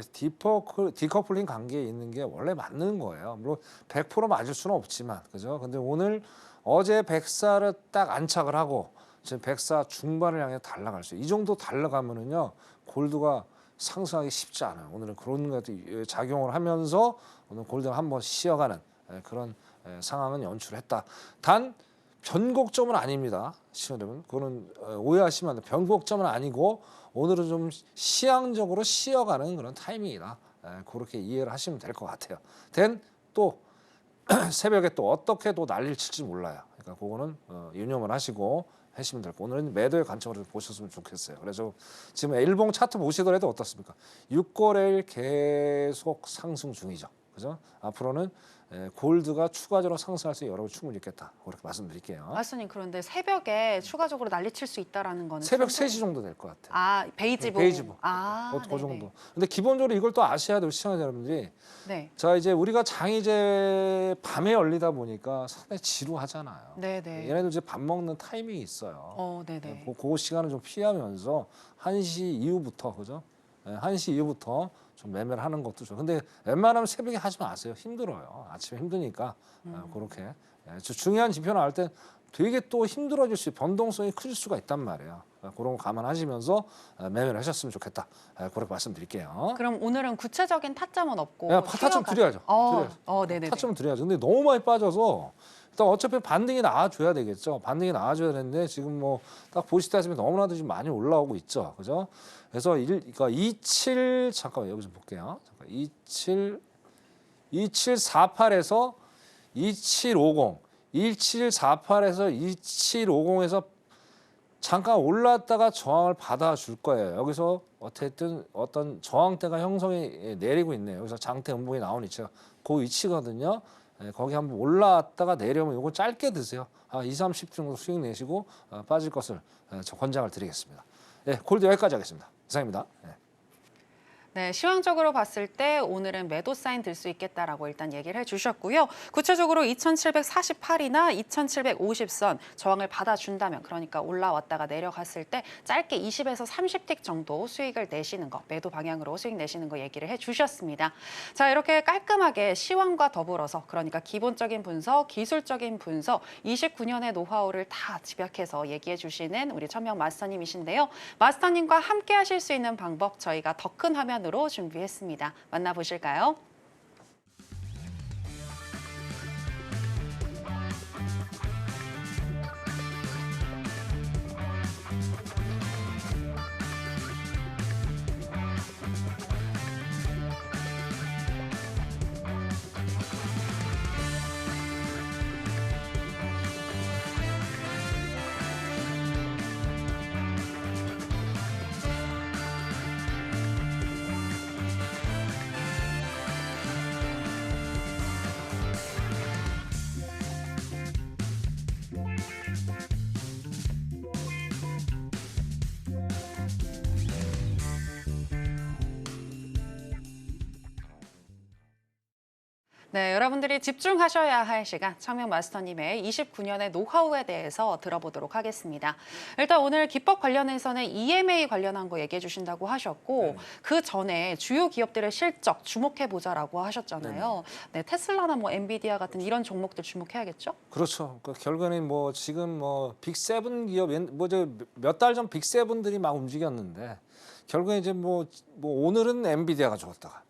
디커플링 관계에 있는 게 원래 맞는 거예요. 물론 100% 맞을 수는 없지만, 그죠? 근데 오늘 어제 104를 딱 안착을 하고 지금 104 중반을 향해 달러갈 수 있어요. 이 정도 달러가면은요 골드가 상승하기 쉽지 않아요. 오늘은 그런 것도 작용을 하면서 오늘 골드가 한번 쉬어가는 그런 상황은 연출했다. 단 변곡점은 아닙니다. 시청자 여러분, 그거는 오해하시면 안 돼요. 변곡점은 아니고 오늘은 좀 시향적으로 쉬어가는 그런 타이밍이다. 그렇게 이해를 하시면 될 것 같아요. 또 새벽에 또 어떻게 또 난리를 칠지 몰라요. 그러니까 그거는 유념을 하시고 하시면 될 거고 오늘은 매도의 관점으로 보셨으면 좋겠어요. 그래서 지금 일봉 차트 보시더라도 어떻습니까? 6거래일 계속 상승 중이죠. 그죠? 앞으로는 골드가 추가적으로 상승할 수 여러 충분히 있겠다. 그렇게 말씀드릴게요. 마스터님, 그런데 새벽에 추가적으로 난리칠 수 있다라는 거는 새벽 3시 정도 될 것 같아요. 아, 베이지보. 베이지보. 아, 그 정도. 근데 기본적으로 이걸 또 아셔야 돼요, 시청자 여러분들이. 네. 자, 이제 우리가 장이 이제 밤에 열리다 보니까 상당히 지루하잖아요. 네네. 얘네들 이제 밥 먹는 타이밍이 있어요. 네네. 그 시간을 좀 피하면서 1시 이후부터, 그죠? 1시 이후부터 좀 매매를 하는 것도 좋아요. 근데 웬만하면 새벽에 하지 마세요. 힘들어요. 아침에 힘드니까 그렇게. 중요한 지표 나올 때 되게 또 힘들어질 수 있고 변동성이 커질 수가 있단 말이에요. 그런 거 감안하시면서 매매를 하셨으면 좋겠다. 그렇게 말씀드릴게요. 그럼 오늘은 구체적인 타점은 없고 타점 드려야죠. 드려야죠. 네네. 타점 드려야죠. 근데 너무 많이 빠져서 일단 어차피 반등이 나와줘야 되겠죠. 반등이 나와줘야 되는데 지금 뭐 딱 보시다시피 너무나도 지금 많이 올라오고 있죠. 그죠? 그래서 그러니까 27 잠깐만 여기 좀 볼게요. 잠깐 2748에서 2750, 1748에서 2750에서 잠깐 올랐다가 저항을 받아줄 거예요. 여기서 어쨌든 어떤 저항대가 형성이 내리고 있네요. 여기서 장대 음봉이 나온 위치가 그 위치거든요. 거기 한번 올라왔다가 내려오면 이거 짧게 드세요. 2, 30 정도 수익 내시고 빠질 것을 저 권장을 드리겠습니다. 골드 여기까지 하겠습니다. 이상입니다. 네, 시황적으로 봤을 때 오늘은 매도 사인 들 수 있겠다라고 일단 얘기를 해주셨고요. 구체적으로 2748이나 2750선 저항을 받아준다면, 그러니까 올라왔다가 내려갔을 때 짧게 20에서 30틱 정도 수익을 내시는 거, 매도 방향으로 수익 내시는 거 얘기를 해주셨습니다. 자, 이렇게 깔끔하게 시황과 더불어서, 그러니까 기본적인 분석, 기술적인 분석, 29년의 노하우를 다 집약해서 얘기해 주시는 우리 천명 마스터님이신데요. 마스터님과 함께 하실 수 있는 방법 저희가 더 큰 화면 으로 준비했습니다. 만나보실까요? 네, 여러분들이 집중하셔야 할 시간, 청명 마스터님의 29년의 노하우에 대해서 들어보도록 하겠습니다. 일단 오늘 기법 관련해서는 EMA 관련한 거 얘기해 주신다고 하셨고 그 전에 주요 기업들의 실적 주목해보자라고 하셨잖아요. 네, 테슬라나 뭐 엔비디아 같은 이런 종목들 주목해야겠죠? 그렇죠. 그 결국에는 뭐 지금 뭐 빅세븐 기업 몇 달 전 빅세븐들이 막 움직였는데 결국에 이제 뭐 오늘은 엔비디아가 좋았다가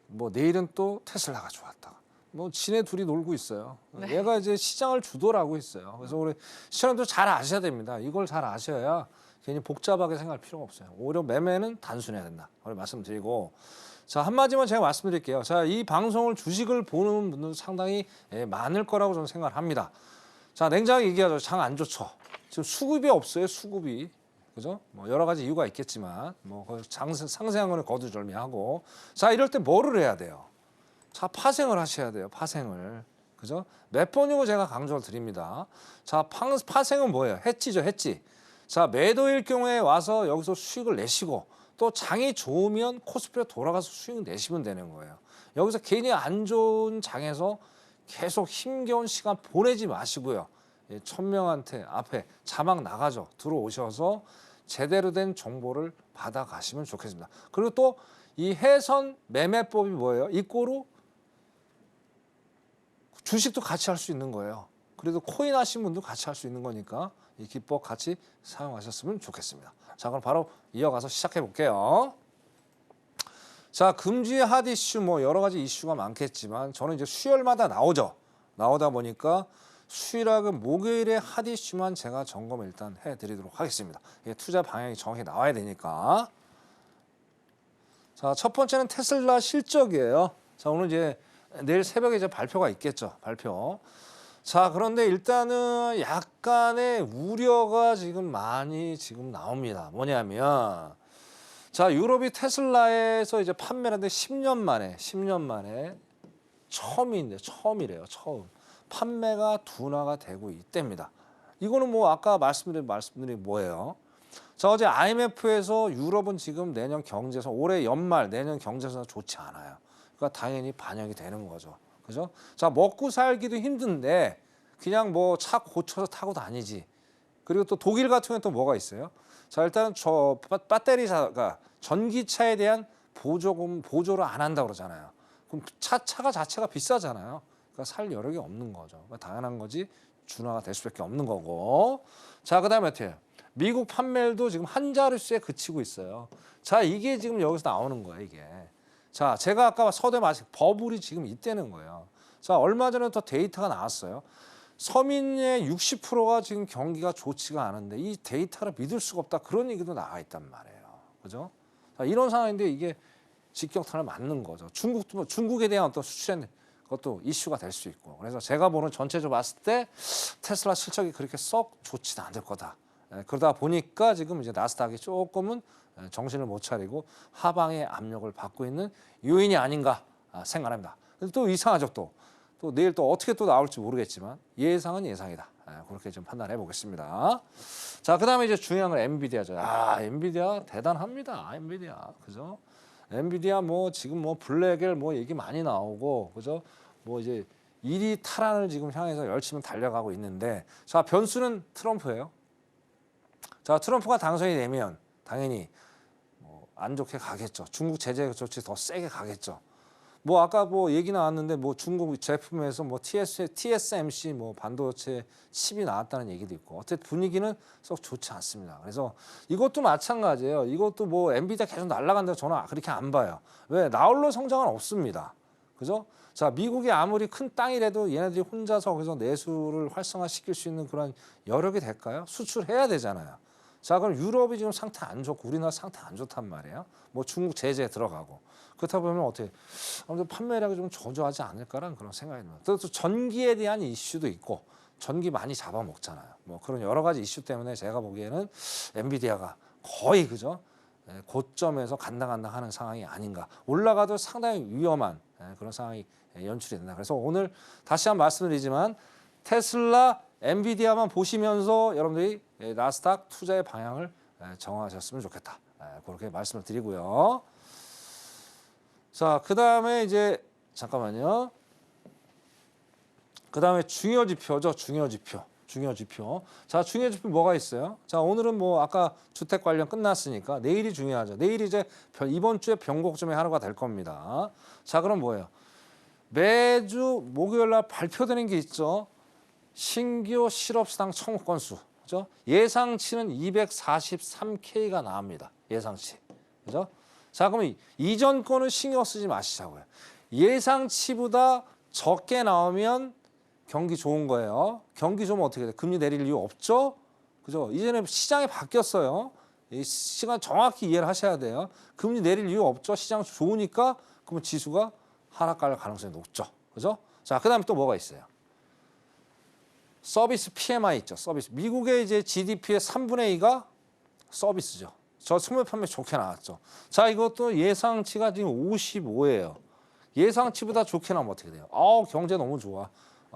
뭐 내일은 또 테슬라가 좋았다가 뭐 지네 둘이 놀고 있어요. 네. 얘가 이제 시장을 주도를 하고 있어요. 그래서 우리 시청자도 잘 아셔야 됩니다. 이걸 잘 아셔야 괜히 복잡하게 생각할 필요가 없어요. 오히려 매매는 단순해야 된다. 그걸 말씀드리고 자 한마디만 제가 말씀드릴게요. 자 이 방송을 주식을 보는 분들 상당히 많을 거라고 저는 생각을 합니다. 자 냉정하게 얘기하죠. 장 안 좋죠. 지금 수급이 없어요. 수급이. 그죠? 뭐 여러 가지 이유가 있겠지만 뭐 상세한 거는 거두절미하고 자 이럴 때 뭐를 해야 돼요? 자 파생을 하셔야 돼요. 파생을. 그죠? 몇 번이고 제가 강조를 드립니다. 자 파생은 뭐예요? 해지죠. 해지. 자 매도일 경우에 와서 여기서 수익을 내시고 또 장이 좋으면 코스피로 돌아가서 수익 내시면 되는 거예요. 여기서 괜히 안 좋은 장에서 계속 힘겨운 시간 보내지 마시고요. 천명한테 앞에 자막 나가죠. 들어오셔서 제대로 된 정보를 받아가시면 좋겠습니다. 그리고 또 이 해선 매매법이 뭐예요? 이꼬로 주식도 같이 할 수 있는 거예요. 그래도 코인 하신 분도 같이 할 수 있는 거니까 이 기법 같이 사용하셨으면 좋겠습니다. 자 그럼 바로 이어가서 시작해 볼게요. 자 금주의 핫 이슈 뭐 여러 가지 이슈가 많겠지만 저는 이제 수요일마다 나오죠. 나오다 보니까 수요일하고 목요일에 핫 이슈만 제가 점검을 일단 해드리도록 하겠습니다. 이게 투자 방향이 정확히 나와야 되니까. 자 첫 번째는 테슬라 실적이에요. 자 오늘 이제 내일 새벽에 이제 발표가 있겠죠. 발표. 자 그런데 일단은 약간의 우려가 지금 많이 지금 나옵니다. 뭐냐면 자 유럽이 테슬라에서 이제 판매를 하는데 10년 만에 처음이래요. 처음 판매가 둔화가 되고 있답니다. 이거는 뭐 아까 말씀드린 뭐예요? 자 어제 IMF에서 유럽은 지금 내년 경제선 올해 연말 내년 경제선 좋지 않아요. 그러니까 당연히 반영이 되는 거죠. 그죠? 자 먹고 살기도 힘든데 그냥 뭐 차 고쳐서 타고 다니지. 그리고 또 독일 같은 경우는 또 뭐가 있어요? 자 일단 저 배터리사가 전기차에 대한 보조를 안 한다고 그러잖아요. 그럼 차가 자체가 비싸잖아요. 그러니까 살 여력이 없는 거죠. 그러니까 당연한 거지 준화가 될 수밖에 없는 거고. 자 그다음에 어떻게 해요? 미국 판매율도 지금 한 자릿수에 그치고 있어요. 자 이게 지금 여기서 나오는 거예요. 이게. 자 제가 아까 서대 마시 버블이 지금 있다는 거예요. 자 얼마 전에 또 데이터가 나왔어요. 서민의 60%가 지금 경기가 좋지가 않은데 이 데이터를 믿을 수가 없다. 그런 얘기도 나와 있단 말이에요. 그죠? 자, 이런 상황인데 이게 직격탄을 맞는 거죠. 중국에 대한 어떤 수출의 그것도 이슈가 될 수 있고. 그래서 제가 보는 전체적으로 봤을 때 테슬라 실적이 그렇게 썩 좋지는 않을 거다. 그러다 보니까 지금 이제 나스닥이 조금은 정신을 못 차리고 하방의 압력을 받고 있는 요인이 아닌가 생각합니다. 또 이상하죠 또 내일 또 어떻게 또 나올지 모르겠지만 예상은 예상이다. 그렇게 좀 판단해 보겠습니다. 자, 그다음에 이제 중요한 건 엔비디아죠. 엔비디아 대단합니다. 엔비디아. 그죠? 엔비디아 뭐 지금 뭐 블랙엘 뭐 얘기 많이 나오고 그죠? 뭐 이제 1위 탈환을 지금 향해서 열심히 달려가고 있는데 자, 변수는 트럼프예요. 자, 트럼프가 당선이 되면 당연히 뭐 안 좋게 가겠죠. 중국 제재 조치 더 세게 가겠죠. 뭐 아까 뭐 얘기 나왔는데 뭐 중국 제품에서 뭐 TSMC 뭐 반도체 칩이 나왔다는 얘기도 있고 어쨌든 분위기는 썩 좋지 않습니다. 그래서 이것도 마찬가지예요. 이것도 뭐 엔비디아 계속 날아간다고 저는 그렇게 안 봐요. 왜? 나홀로 성장은 없습니다. 그죠? 자, 미국이 아무리 큰 땅이라도 얘네들이 혼자서 거기서 내수를 활성화시킬 수 있는 그런 여력이 될까요? 수출해야 되잖아요. 자, 그럼 유럽이 지금 상태 안 좋고 우리나라 상태 안 좋단 말이에요. 뭐 중국 제재에 들어가고. 그렇다 보면 어떻게 아무래도 판매량이 좀 저조하지 않을까라는 그런 생각이 듭니다. 또 전기에 대한 이슈도 있고 전기 많이 잡아먹잖아요. 뭐 그런 여러 가지 이슈 때문에 제가 보기에는 엔비디아가 거의 그죠? 고점에서 간당간당하는 상황이 아닌가. 올라가도 상당히 위험한 그런 상황이 연출이 된다. 그래서 오늘 다시 한번 말씀드리지만 테슬라, 엔비디아만 보시면서 여러분들이 나스닥 투자의 방향을 정하셨으면 좋겠다. 그렇게 말씀을 드리고요. 자, 그 다음에 이제 잠깐만요. 그다음에 중요 지표죠. 중요 지표. 자, 중요 지표 뭐가 있어요? 자, 오늘은 뭐 아까 주택 관련 끝났으니까 내일이 중요하죠. 내일이 이제 이번 주에 변곡점의 하루가 될 겁니다. 자, 그럼 뭐예요? 매주 목요일 날 발표되는 게 있죠. 신규 실업수당 청구 건수. 그죠? 예상치는 243K가 나옵니다. 예상치. 그죠? 자, 그러면 이전 거는 신경 쓰지 마시자고요. 예상치보다 적게 나오면 경기 좋은 거예요. 경기 좋으면 어떻게 돼? 금리 내릴 이유 없죠? 그죠? 이제는 시장이 바뀌었어요. 이 시간 정확히 이해를 하셔야 돼요. 금리 내릴 이유 없죠? 시장 좋으니까 그러면 지수가 하락 갈 가능성이 높죠. 그죠? 자, 그다음에 또 뭐가 있어요? 서비스 PMI 있죠. 서비스. 미국의 이제 GDP의 3분의 2가 서비스죠. 저 소매 판매 좋게 나왔죠. 자, 이것도 예상치가 지금 55예요. 예상치보다 좋게 나오면 어떻게 돼요? 경제 너무 좋아.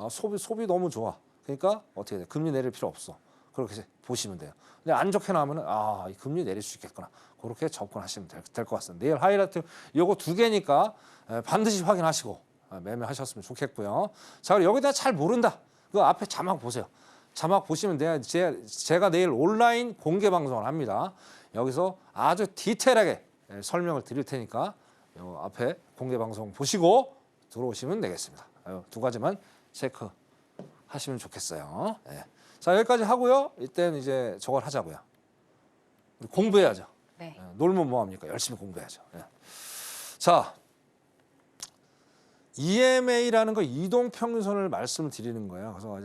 소비 너무 좋아. 그러니까 어떻게 돼? 금리 내릴 필요 없어. 그렇게 보시면 돼요. 근데 안 좋게 나오면은 이 금리 내릴 수 있겠구나. 그렇게 접근하시면 될 것 같습니다. 내일 하이라이트 요거 두 개니까 반드시 확인하시고 매매하셨으면 좋겠고요. 자, 그리고 여기다 잘 모른다. 그 앞에 자막 보세요. 자막 보시면 돼요. 제가 내일 온라인 공개 방송을 합니다. 여기서 아주 디테일하게 설명을 드릴 테니까 요 앞에 공개 방송 보시고 들어오시면 되겠습니다. 두 가지만 체크하시면 좋겠어요. 네. 자, 여기까지 하고요. 이때는 이제 저걸 하자고요. 우리 공부해야죠. 네. 놀면 뭐합니까? 열심히 공부해야죠. 네. 자, EMA라는 거 이동평균선을 말씀을 드리는 거예요. 그래서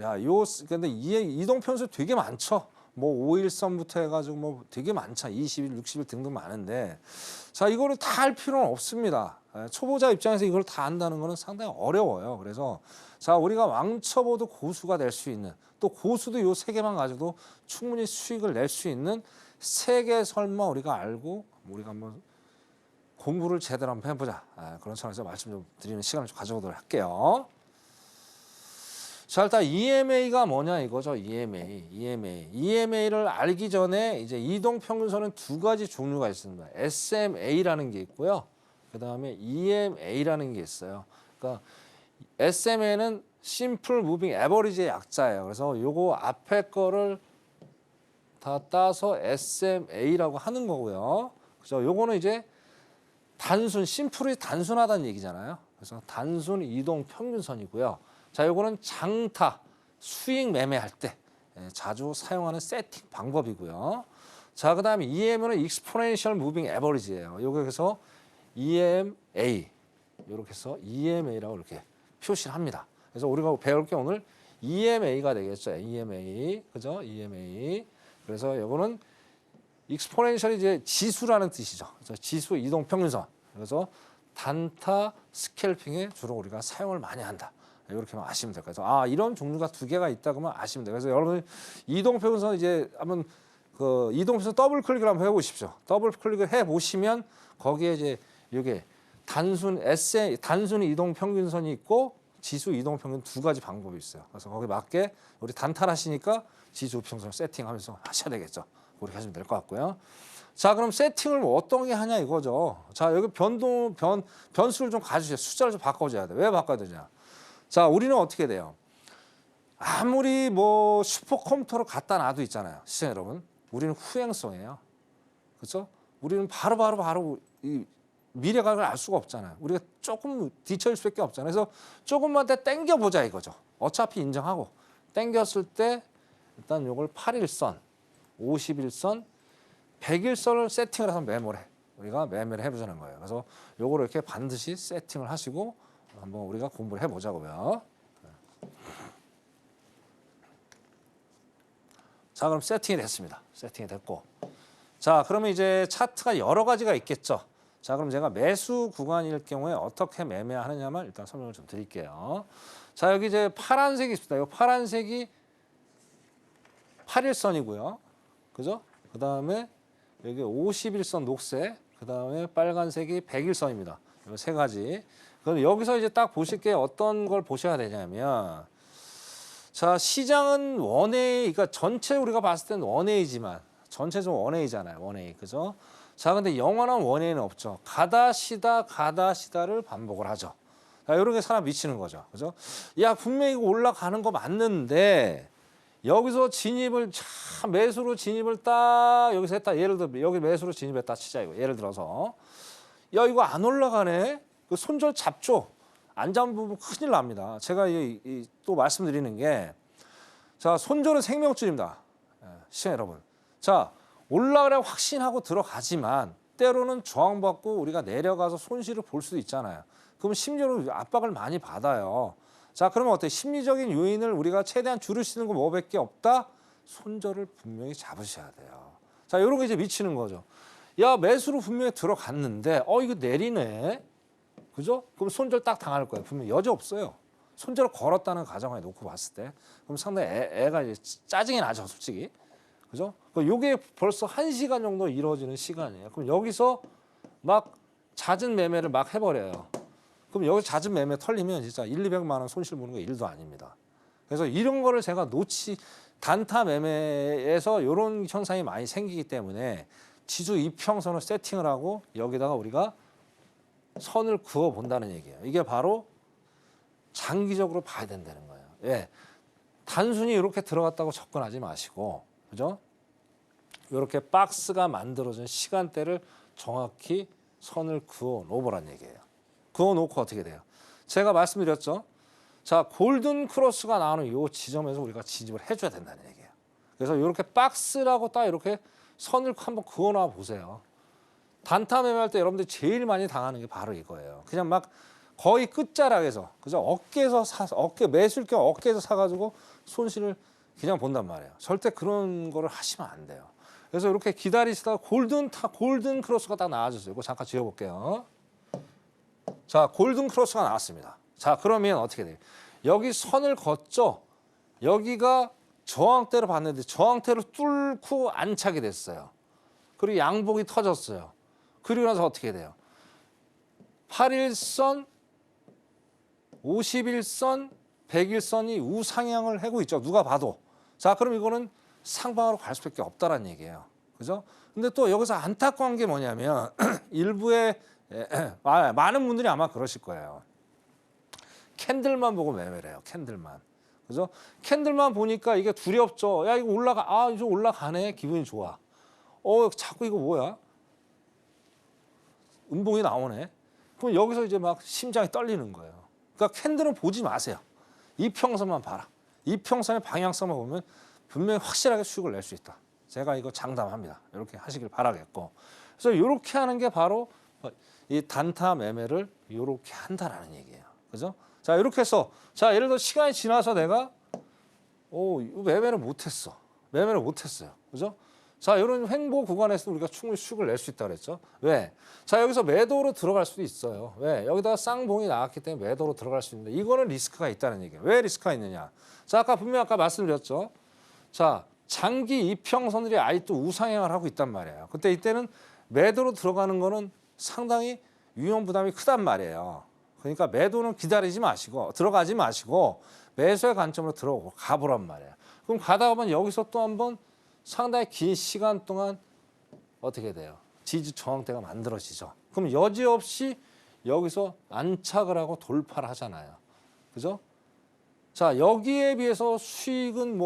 근데 이동평균선 되게 많죠. 뭐 5일선부터 해가지고 뭐 되게 많죠. 20일, 60일 등등 많은데, 자, 이거를 다 할 필요는 없습니다. 초보자 입장에서 이걸 다 안다는 거는 상당히 어려워요. 그래서 자, 우리가 왕초보도 고수가 될 수 있는, 또 고수도 요 세 개만 가지고도 충분히 수익을 낼 수 있는 세 개설만 우리가 알고 우리가 한번 공부를 제대로 한번 해보자. 그런 차원에서 말씀 좀 드리는 시간을 좀 가져보도록 할게요. 자, 일단 EMA가 뭐냐 이거죠. EMA를 알기 전에 이제 이동평균선은 두 가지 종류가 있습니다. SMA라는 게 있고요. 그 다음에 EMA라는 게 있어요. 그러니까 SMA는 Simple Moving Average의 약자예요. 그래서 요거 앞에 거를 다 따서 SMA라고 하는 거고요. 그죠? 요거는 이제 심플이 단순하다는 얘기잖아요. 그래서 단순 이동 평균선이고요. 자, 요거는 장타, 수익 매매할 때 자주 사용하는 세팅 방법이고요. 자, 그다음에 EM은 Exponential Moving Average예요. 여기서 EMA 이렇게 해서 EMA라고 이렇게 표시를 합니다. 그래서 우리가 배울 게 오늘 EMA가 되겠죠. EMA, 그죠? EMA. 그래서 요거는 익스포넨셜이 이제 지수라는 뜻이죠. 그래서 지수 이동 평균선. 그래서 단타 스캘핑에 주로 우리가 사용을 많이 한다. 이렇게만 아시면 될 거예요. 그래서 이런 종류가 두 개가 있다 그러면 아시면 돼요. 그래서 여러분 이동 평균선 이제 한번 그 이동 평균선 더블 클릭을 한번 해보십시오. 더블 클릭을 해 보시면 거기에 이제 이게 단순 이동 평균선이 있고 지수 이동 평균 두 가지 방법이 있어요. 그래서 거기에 맞게 우리 단타하시니까 지수 평균선 세팅하면서 하셔야 되겠죠. 그렇게 하시면 될 것 같고요. 자, 그럼 세팅을 뭐 어떤 게 하냐 이거죠. 자, 여기 변수를 좀 가주세요. 숫자를 좀 바꿔줘야 돼. 왜 바꿔야 되냐? 자, 우리는 어떻게 돼요? 아무리 뭐 슈퍼컴퓨터로 갖다 놔도 있잖아요. 시청자 여러분. 우리는 후행성이에요. 그렇죠? 우리는 바로 이 미래각을 알 수가 없잖아요. 우리가 조금 뒤처질 수밖에 없잖아요. 그래서 조금만 더 땡겨보자 이거죠. 어차피 인정하고 땡겼을 때 일단 요걸 8일선, 50일선, 100일선을 세팅을 해서 우리가 매매를 해보자는 거예요. 그래서 요거를 이렇게 반드시 세팅을 하시고 한번 우리가 공부를 해보자고요. 자, 그럼 세팅이 됐습니다. 세팅이 됐고, 자, 그러면 이제 차트가 여러 가지가 있겠죠. 자, 그럼 제가 매수 구간일 경우에 어떻게 매매하느냐만 일단 설명을 좀 드릴게요. 자, 여기 이제 파란색이 있습니다. 이 파란색이 8일선이고요. 그죠? 그 다음에 여기 50일선 녹색, 그 다음에 빨간색이 100일선입니다. 이 세 가지. 그럼 여기서 이제 딱 보실 게 어떤 걸 보셔야 되냐면, 자, 시장은 원웨이, 그러니까 전체 우리가 봤을 때는 원웨이지만, 전체적으로 원웨이잖아요. 원웨이. 그죠? 자, 근데 영원한 원웨이는 없죠. 가다 시다를 반복을 하죠. 이런 게 사람 미치는 거죠. 그죠? 야, 분명히 이거 올라가는 거 맞는데 여기서 진입을 매수로 진입을 딱 여기서 했다. 예를 들어 여기 매수로 진입했다 치자 이거. 예를 들어서 야, 이거 안 올라가네. 그 손절 잡죠. 안 잡은 부분 큰일 납니다. 제가 또 말씀드리는 게 자, 손절은 생명줄입니다. 시청자 여러분. 자, 올라가려 확신하고 들어가지만 때로는 저항받고 우리가 내려가서 손실을 볼 수도 있잖아요. 그럼 심리적으로 압박을 많이 받아요. 자, 그러면 어때요? 심리적인 요인을 우리가 최대한 줄일 수 있는 거 뭐밖에 없다? 손절을 분명히 잡으셔야 돼요. 자, 이런 게 이제 미치는 거죠. 야, 매수로 분명히 들어갔는데 이거 내리네. 그죠? 그럼 손절 딱 당할 거예요. 분명히 여지 없어요. 손절을 걸었다는 가정하에 놓고 봤을 때 그럼 상당히 애가 이제 짜증이 나죠, 솔직히. 그죠? 요게 벌써 1시간 정도 이루어지는 시간이에요. 그럼 여기서 막 잦은 매매를 막 해버려요. 그럼 여기 잦은 매매 털리면 진짜 200만 원 손실 보는 거 일도 아닙니다. 그래서 이런 거를 제가 단타 매매에서 이런 현상이 많이 생기기 때문에 지수 이평선을 세팅을 하고 여기다가 우리가 선을 그어 본다는 얘기예요. 이게 바로 장기적으로 봐야 된다는 거예요. 예. 단순히 이렇게 들어갔다고 접근하지 마시고, 그죠? 이렇게 박스가 만들어진 시간대를 정확히 선을 그어 놓으란 얘기예요. 그어 놓고 어떻게 돼요? 제가 말씀드렸죠. 자, 골든 크로스가 나오는 이 지점에서 우리가 진입을 해줘야 된다는 얘기예요. 그래서 이렇게 박스라고 딱 이렇게 선을 한번 그어 놔 보세요. 단타 매매할 때 여러분들이 제일 많이 당하는 게 바로 이거예요. 그냥 막 거의 끝자락에서, 그죠? 매수일 경우 어깨에서 사가지고 손실을 그냥 본단 말이에요. 절대 그런 거를 하시면 안 돼요. 그래서 이렇게 기다리시다가 골든 크로스가 딱 나와줬어요. 이거 잠깐 지워볼게요. 자, 골든 크로스가 나왔습니다. 자, 그러면 어떻게 돼요? 여기 선을 걷죠? 여기가 저항대를 봤는데 저항대를 뚫고 안착이 됐어요. 그리고 양복이 터졌어요. 그리고 나서 어떻게 돼요? 8일선, 51선, 100일선이 우상향을 하고 있죠. 누가 봐도. 자, 그럼 이거는 상방으로 갈 수밖에 없다라는 얘기예요. 그죠? 근데 또 여기서 안타까운 게 뭐냐면 일부의 많은 분들이 아마 그러실 거예요. 캔들만 보고 매매를 해요. 캔들만. 그죠? 캔들만 보니까 이게 두렵죠. 야, 이거 이제 올라가네. 기분이 좋아. 자꾸 이거 뭐야? 음봉이 나오네. 그럼 여기서 이제 막 심장이 떨리는 거예요. 그러니까 캔들은 보지 마세요. 이평선만 봐라. 이평선의 방향성만 보면 분명히 확실하게 수익을 낼 수 있다. 제가 이거 장담합니다. 이렇게 하시길 바라겠고. 그래서 이렇게 하는 게 바로 이 단타 매매를 이렇게 한다라는 얘기예요. 그죠? 자, 이렇게 해서 예를 들어 시간이 지나서 내가 매매를 못했어. 매매를 못했어요. 그죠? 자, 이런 횡보 구간에서 우리가 충분히 수익을 낼 수 있다 그랬죠. 왜? 자, 여기서 매도로 들어갈 수도 있어요. 왜? 여기다가 쌍봉이 나왔기 때문에 매도로 들어갈 수 있는데 이거는 리스크가 있다는 얘기예요. 왜 리스크가 있느냐? 자, 아까 말씀드렸죠. 자, 장기 이평선들이 아직도 우상향을 하고 있단 말이에요. 근데 이때는 매도로 들어가는 거는 상당히 위험 부담이 크단 말이에요. 그러니까 매도는 들어가지 마시고 매수의 관점으로 들어가 보란 말이에요. 그럼 가다 보면 여기서 또 한번 상당히 긴 시간 동안 어떻게 돼요? 지지 저항대가 만들어지죠. 그럼 여지없이 여기서 안착을 하고 돌파를 하잖아요. 그죠? 자, 여기에 비해서 수익은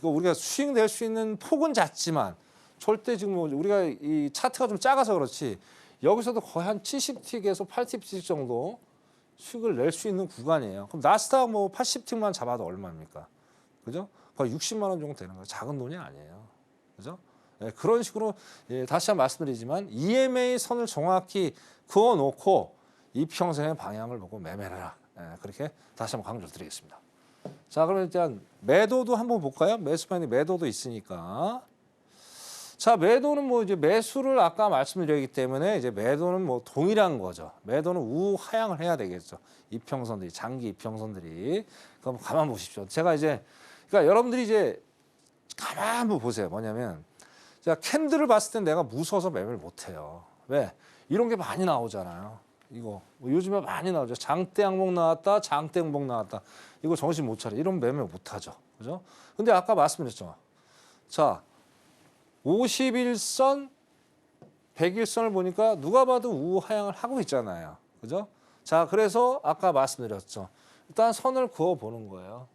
우리가 수익 낼 수 있는 폭은 작지만 절대 지금 우리가 이 차트가 좀 작아서 그렇지 여기서도 거의 한 70틱에서 80틱 정도 수익을 낼 수 있는 구간이에요. 그럼 나스닥 80틱만 잡아도 얼마입니까? 그죠? 거의 60만 원 정도 되는 거예요. 작은 돈이 아니에요. 그죠? 네, 그런 식으로 다시 한번 말씀드리지만 EMA 선을 정확히 그어놓고 이평선의 방향을 보고 매매를 해라. 그렇게 다시 한번 강조를 드리겠습니다. 자, 그러면 일단 매도도 한번 볼까요? 매수판이 매도도 있으니까. 자, 매도는 이제 매수를 아까 말씀드렸기 때문에 이제 매도는 동일한 거죠. 매도는 우하향을 해야 되겠죠. 이평선들이, 장기 이평선들이. 그럼 가만 보십시오. 그러니까 여러분들이 이제 가만 한번 보세요. 뭐냐면, 제가 캔들을 봤을 땐 내가 무서워서 매매를 못 해요. 왜? 이런 게 많이 나오잖아요. 이거 요즘에 많이 나오죠. 장대 양봉 나왔다, 장대 양봉 나왔다. 이거 정신 못 차려. 이런 매매 못 하죠. 그죠? 근데 아까 말씀드렸죠. 자, 51선, 100일선을 보니까 누가 봐도 우하향을 하고 있잖아요. 그죠? 자, 그래서 아까 말씀드렸죠. 일단 선을 그어 보는 거예요.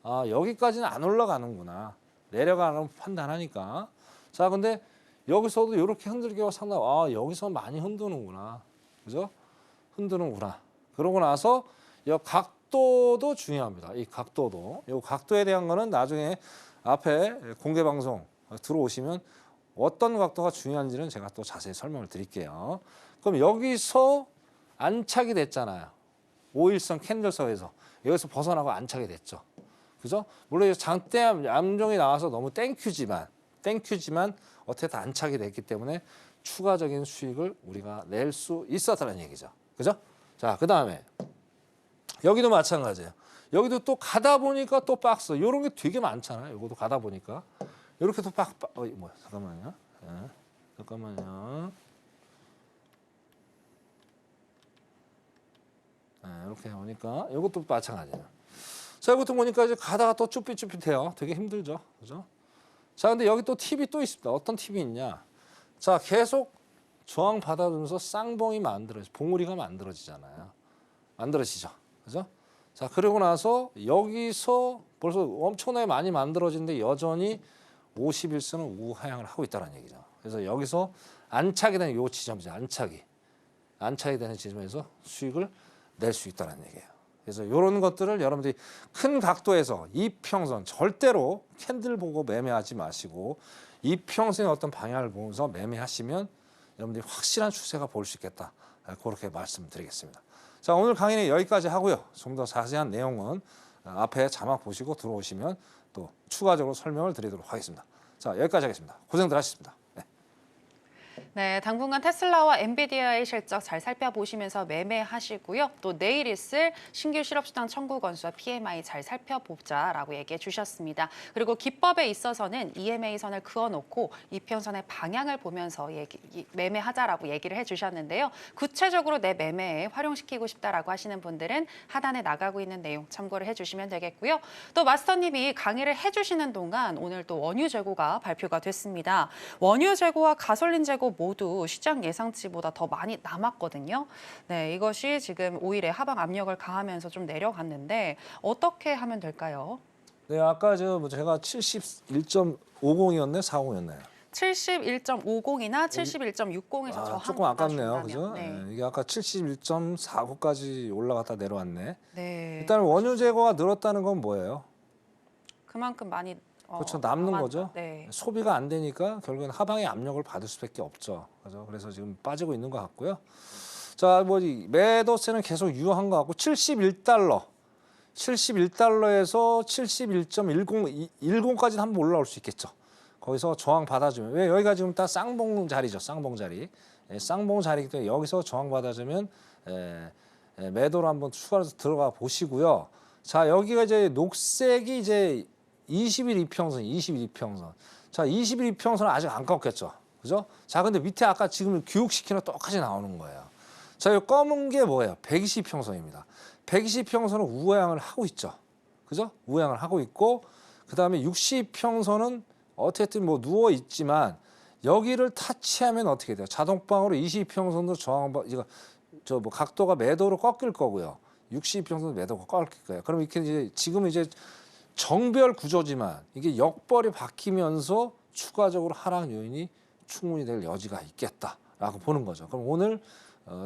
아, 여기까지는 안 올라가는구나. 내려가는 판단하니까. 자, 근데 여기서도 이렇게 흔들기가 상당히 아, 여기서 많이 흔드는구나. 그죠? 흔드는구나. 그러고 나서 이 각도도 중요합니다. 이 각도도. 이 각도에 대한 거는 나중에 앞에 공개 방송 들어오시면 어떤 각도가 중요한지는 제가 또 자세히 설명을 드릴게요. 그럼 여기서 안착이 됐잖아요. 5일선 캔들석에서 여기서 벗어나고 안착이 됐죠. 그죠? 물론 장대 암종이 나와서 너무 땡큐지만 어떻게 다 안착이 됐기 때문에 추가적인 수익을 우리가 낼 수 있었다는 얘기죠. 그죠? 자, 그다음에 여기도 마찬가지예요. 여기도 또 가다 보니까 또 박스 이런 게 되게 많잖아요. 이것도 가다 보니까 이렇게 또 뭐야? 잠깐만요. 네, 잠깐만요. 네, 이렇게 보니까 이것도 마찬가지예요. 자, 이것도 보니까 이제 가다가 또 쭈삣쭈삣해요. 되게 힘들죠, 그죠? 자, 근데 여기 또 팁이 또 있습니다. 어떤 팁이 있냐? 자, 계속 저항 받아주면서 쌍봉이 봉우리가 만들어지잖아요. 만들어지죠, 그죠? 자, 그러고 나서 여기서 벌써 엄청나게 많이 만들어지는데 여전히 51선은 우하향을 하고 있다는 얘기죠. 그래서 여기서 안착이 되는 요 지점이죠. 안착이 되는 지점에서 수익을 낼 수 있다는 얘기예요. 그래서 이런 것들을 여러분들이 큰 각도에서 이평선 절대로 캔들 보고 매매하지 마시고 이평선의 어떤 방향을 보면서 매매하시면 여러분들이 확실한 추세가 보일 수 있겠다. 그렇게 말씀드리겠습니다. 자, 오늘 강의는 여기까지 하고요. 좀 더 자세한 내용은 앞에 자막 보시고 들어오시면 또 추가적으로 설명을 드리도록 하겠습니다. 자, 여기까지 하겠습니다. 고생들 하셨습니다. 네, 당분간 테슬라와 엔비디아의 실적 잘 살펴보시면서 매매하시고요. 또 내일 있을 신규 실업수당 청구 건수와 PMI 잘 살펴보자라고 얘기해 주셨습니다. 그리고 기법에 있어서는 EMA 선을 그어놓고 이평선의 방향을 보면서 매매하자라고 얘기를 해주셨는데요. 구체적으로 내 매매에 활용시키고 싶다라고 하시는 분들은 하단에 나가고 있는 내용 참고를 해주시면 되겠고요. 또 마스터님이 강의를 해주시는 동안 오늘 또 원유 재고가 발표가 됐습니다. 원유 재고와 가솔린 재고 모두 시장 예상치보다 더 많이 남았거든요. 네, 이것이 지금 5일에 하방 압력을 가하면서 좀 내려갔는데 어떻게 하면 될까요? 네, 아까 제가 71.50이었네, 40이었나요? 71.50이나 71.60에서 저항 조금 아깝네요, 중간이었네요. 그죠? 네. 네, 이게 아까 71.49까지 올라갔다 내려왔네. 네. 일단 원유 재고가 늘었다는 건 뭐예요? 그만큼 많이 그렇죠, 남는 거죠. 네. 소비가 안 되니까 결국엔 하방의 압력을 받을 수밖에 없죠. 그죠? 그래서 지금 빠지고 있는 것 같고요. 자, 매도세는 계속 유효한 것 같고 71달러에서 71.10까지는 한번 올라올 수 있겠죠. 거기서 저항 받아주면 왜 여기가 지금 딱 쌍봉 자리죠, 쌍봉 자리. 쌍봉 자리이기 때문에 여기서 저항 받아주면 매도로 한번 추가로 들어가 보시고요. 자, 여기가 이제 녹색이 이제 20일 이평선. 자, 20일 이평선은 아직 안 꺾였죠. 그죠? 자, 근데 밑에 아까 지금 교육시키는 똑같이 나오는 거예요. 자, 이 검은 게 뭐예요? 120평선입니다. 120평선은 우하향을 하고 있죠. 그죠? 우하향을 하고 있고, 그 다음에 60평선은 어쨌든 뭐 누워 있지만, 여기를 타치하면 어떻게 돼요? 자동방으로 20평선도 이거 각도가 매도로 꺾일 거고요. 60평선도 매도가 꺾일 거예요. 그럼 이렇게 이제 지금 이제 정별 구조지만 이게 역벌이 바뀌면서 추가적으로 하락 요인이 충분히 될 여지가 있겠다라고 보는 거죠. 그럼 오늘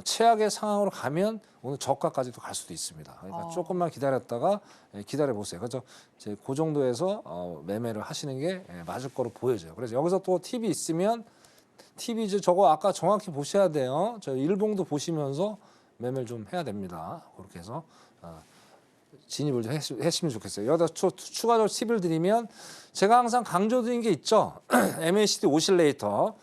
최악의 상황으로 가면 오늘 저가까지도 갈 수도 있습니다. 그러니까 조금만 기다렸다가 기다려 보세요. 그래서 이제 그 정도에서 매매를 하시는 게 맞을 거로 보여져요. 그래서 여기서 또 팁이 있으면 팁이 이제 저거 아까 정확히 보셔야 돼요. 저 일봉도 보시면서 매매를 좀 해야 됩니다. 그렇게 해서 진입을 좀 했으면 좋겠어요. 여기다 추가적으로 팁을 드리면 제가 항상 강조드린 게 있죠. MACD 오실레이터.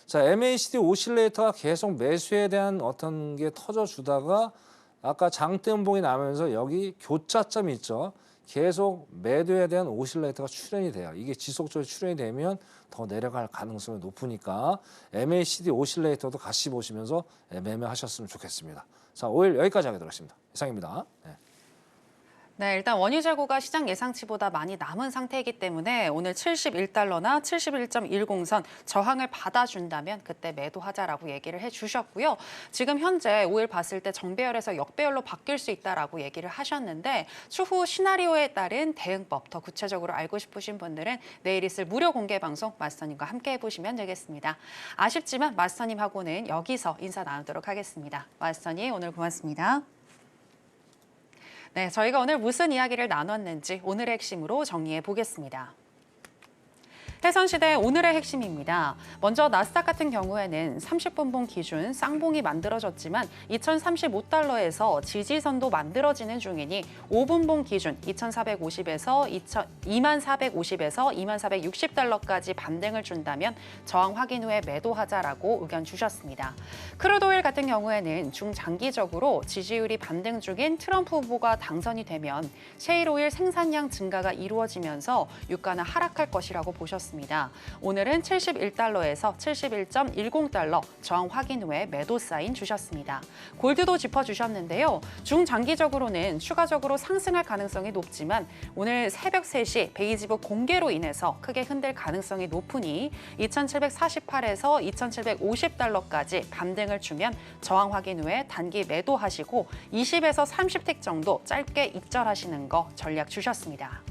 자, MACD 오실레이터가 계속 매수에 대한 어떤 게 터져주다가 아까 장대 음봉이 나면서 여기 교차점이 있죠. 계속 매도에 대한 오실레이터가 출현이 돼요. 이게 지속적으로 출현이 되면 더 내려갈 가능성이 높으니까 MACD 오실레이터도 같이 보시면서 매매하셨으면 좋겠습니다. 자, 5일 여기까지 하게 되겠습니다. 이상입니다. 네. 네, 일단 원유 재고가 시장 예상치보다 많이 남은 상태이기 때문에 오늘 71달러나 71.10선 저항을 받아준다면 그때 매도하자라고 얘기를 해주셨고요. 지금 현재 오일 봤을 때 정배열에서 역배열로 바뀔 수 있다라고 얘기를 하셨는데 추후 시나리오에 따른 대응법 더 구체적으로 알고 싶으신 분들은 내일 있을 무료 공개 방송 마스터님과 함께 해보시면 되겠습니다. 아쉽지만 마스터님하고는 여기서 인사 나누도록 하겠습니다. 마스터님 오늘 고맙습니다. 네, 저희가 오늘 무슨 이야기를 나눴는지 오늘의 핵심으로 정리해 보겠습니다. 해선시대 오늘의 핵심입니다. 먼저 나스닥 같은 경우에는 30분봉 기준 쌍봉이 만들어졌지만 2,035달러에서 지지선도 만들어지는 중이니 5분봉 기준 2,450에서 2,450에서 2,460달러까지 반등을 준다면 저항 확인 후에 매도하자라고 의견 주셨습니다. 크루드오일 같은 경우에는 중장기적으로 지지율이 반등 중인 트럼프 후보가 당선이 되면 셰일오일 생산량 증가가 이루어지면서 유가는 하락할 것이라고 보셨습니다. 오늘은 71달러에서 71.10달러 저항 확인 후에 매도 사인 주셨습니다. 골드도 짚어주셨는데요. 중장기적으로는 추가적으로 상승할 가능성이 높지만 오늘 새벽 3시 베이지북 공개로 인해서 크게 흔들 가능성이 높으니 2,748에서 2,750달러까지 반등을 주면 저항 확인 후에 단기 매도하시고 20에서 30틱 정도 짧게 익절하시는 거 전략 주셨습니다.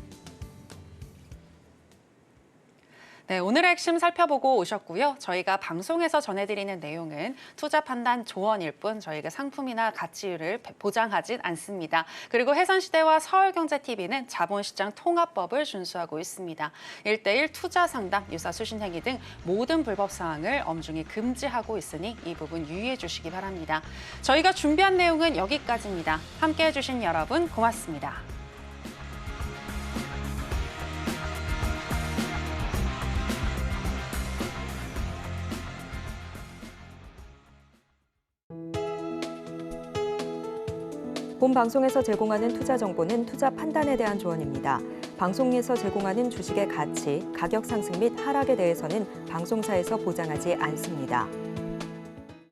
네, 오늘의 핵심 살펴보고 오셨고요. 저희가 방송에서 전해드리는 내용은 투자 판단 조언일 뿐 저희가 상품이나 가치율을 보장하진 않습니다. 그리고 해선시대와 서울경제TV는 자본시장 통합법을 준수하고 있습니다. 1:1 투자 상담, 유사 수신 행위 등 모든 불법 사항을 엄중히 금지하고 있으니 이 부분 유의해 주시기 바랍니다. 저희가 준비한 내용은 여기까지입니다. 함께해 주신 여러분 고맙습니다. 본 방송에서 제공하는 투자 정보는 투자 판단에 대한 조언입니다. 방송에서 제공하는 주식의 가치, 가격 상승 및 하락에 대해서는 방송사에서 보장하지 않습니다.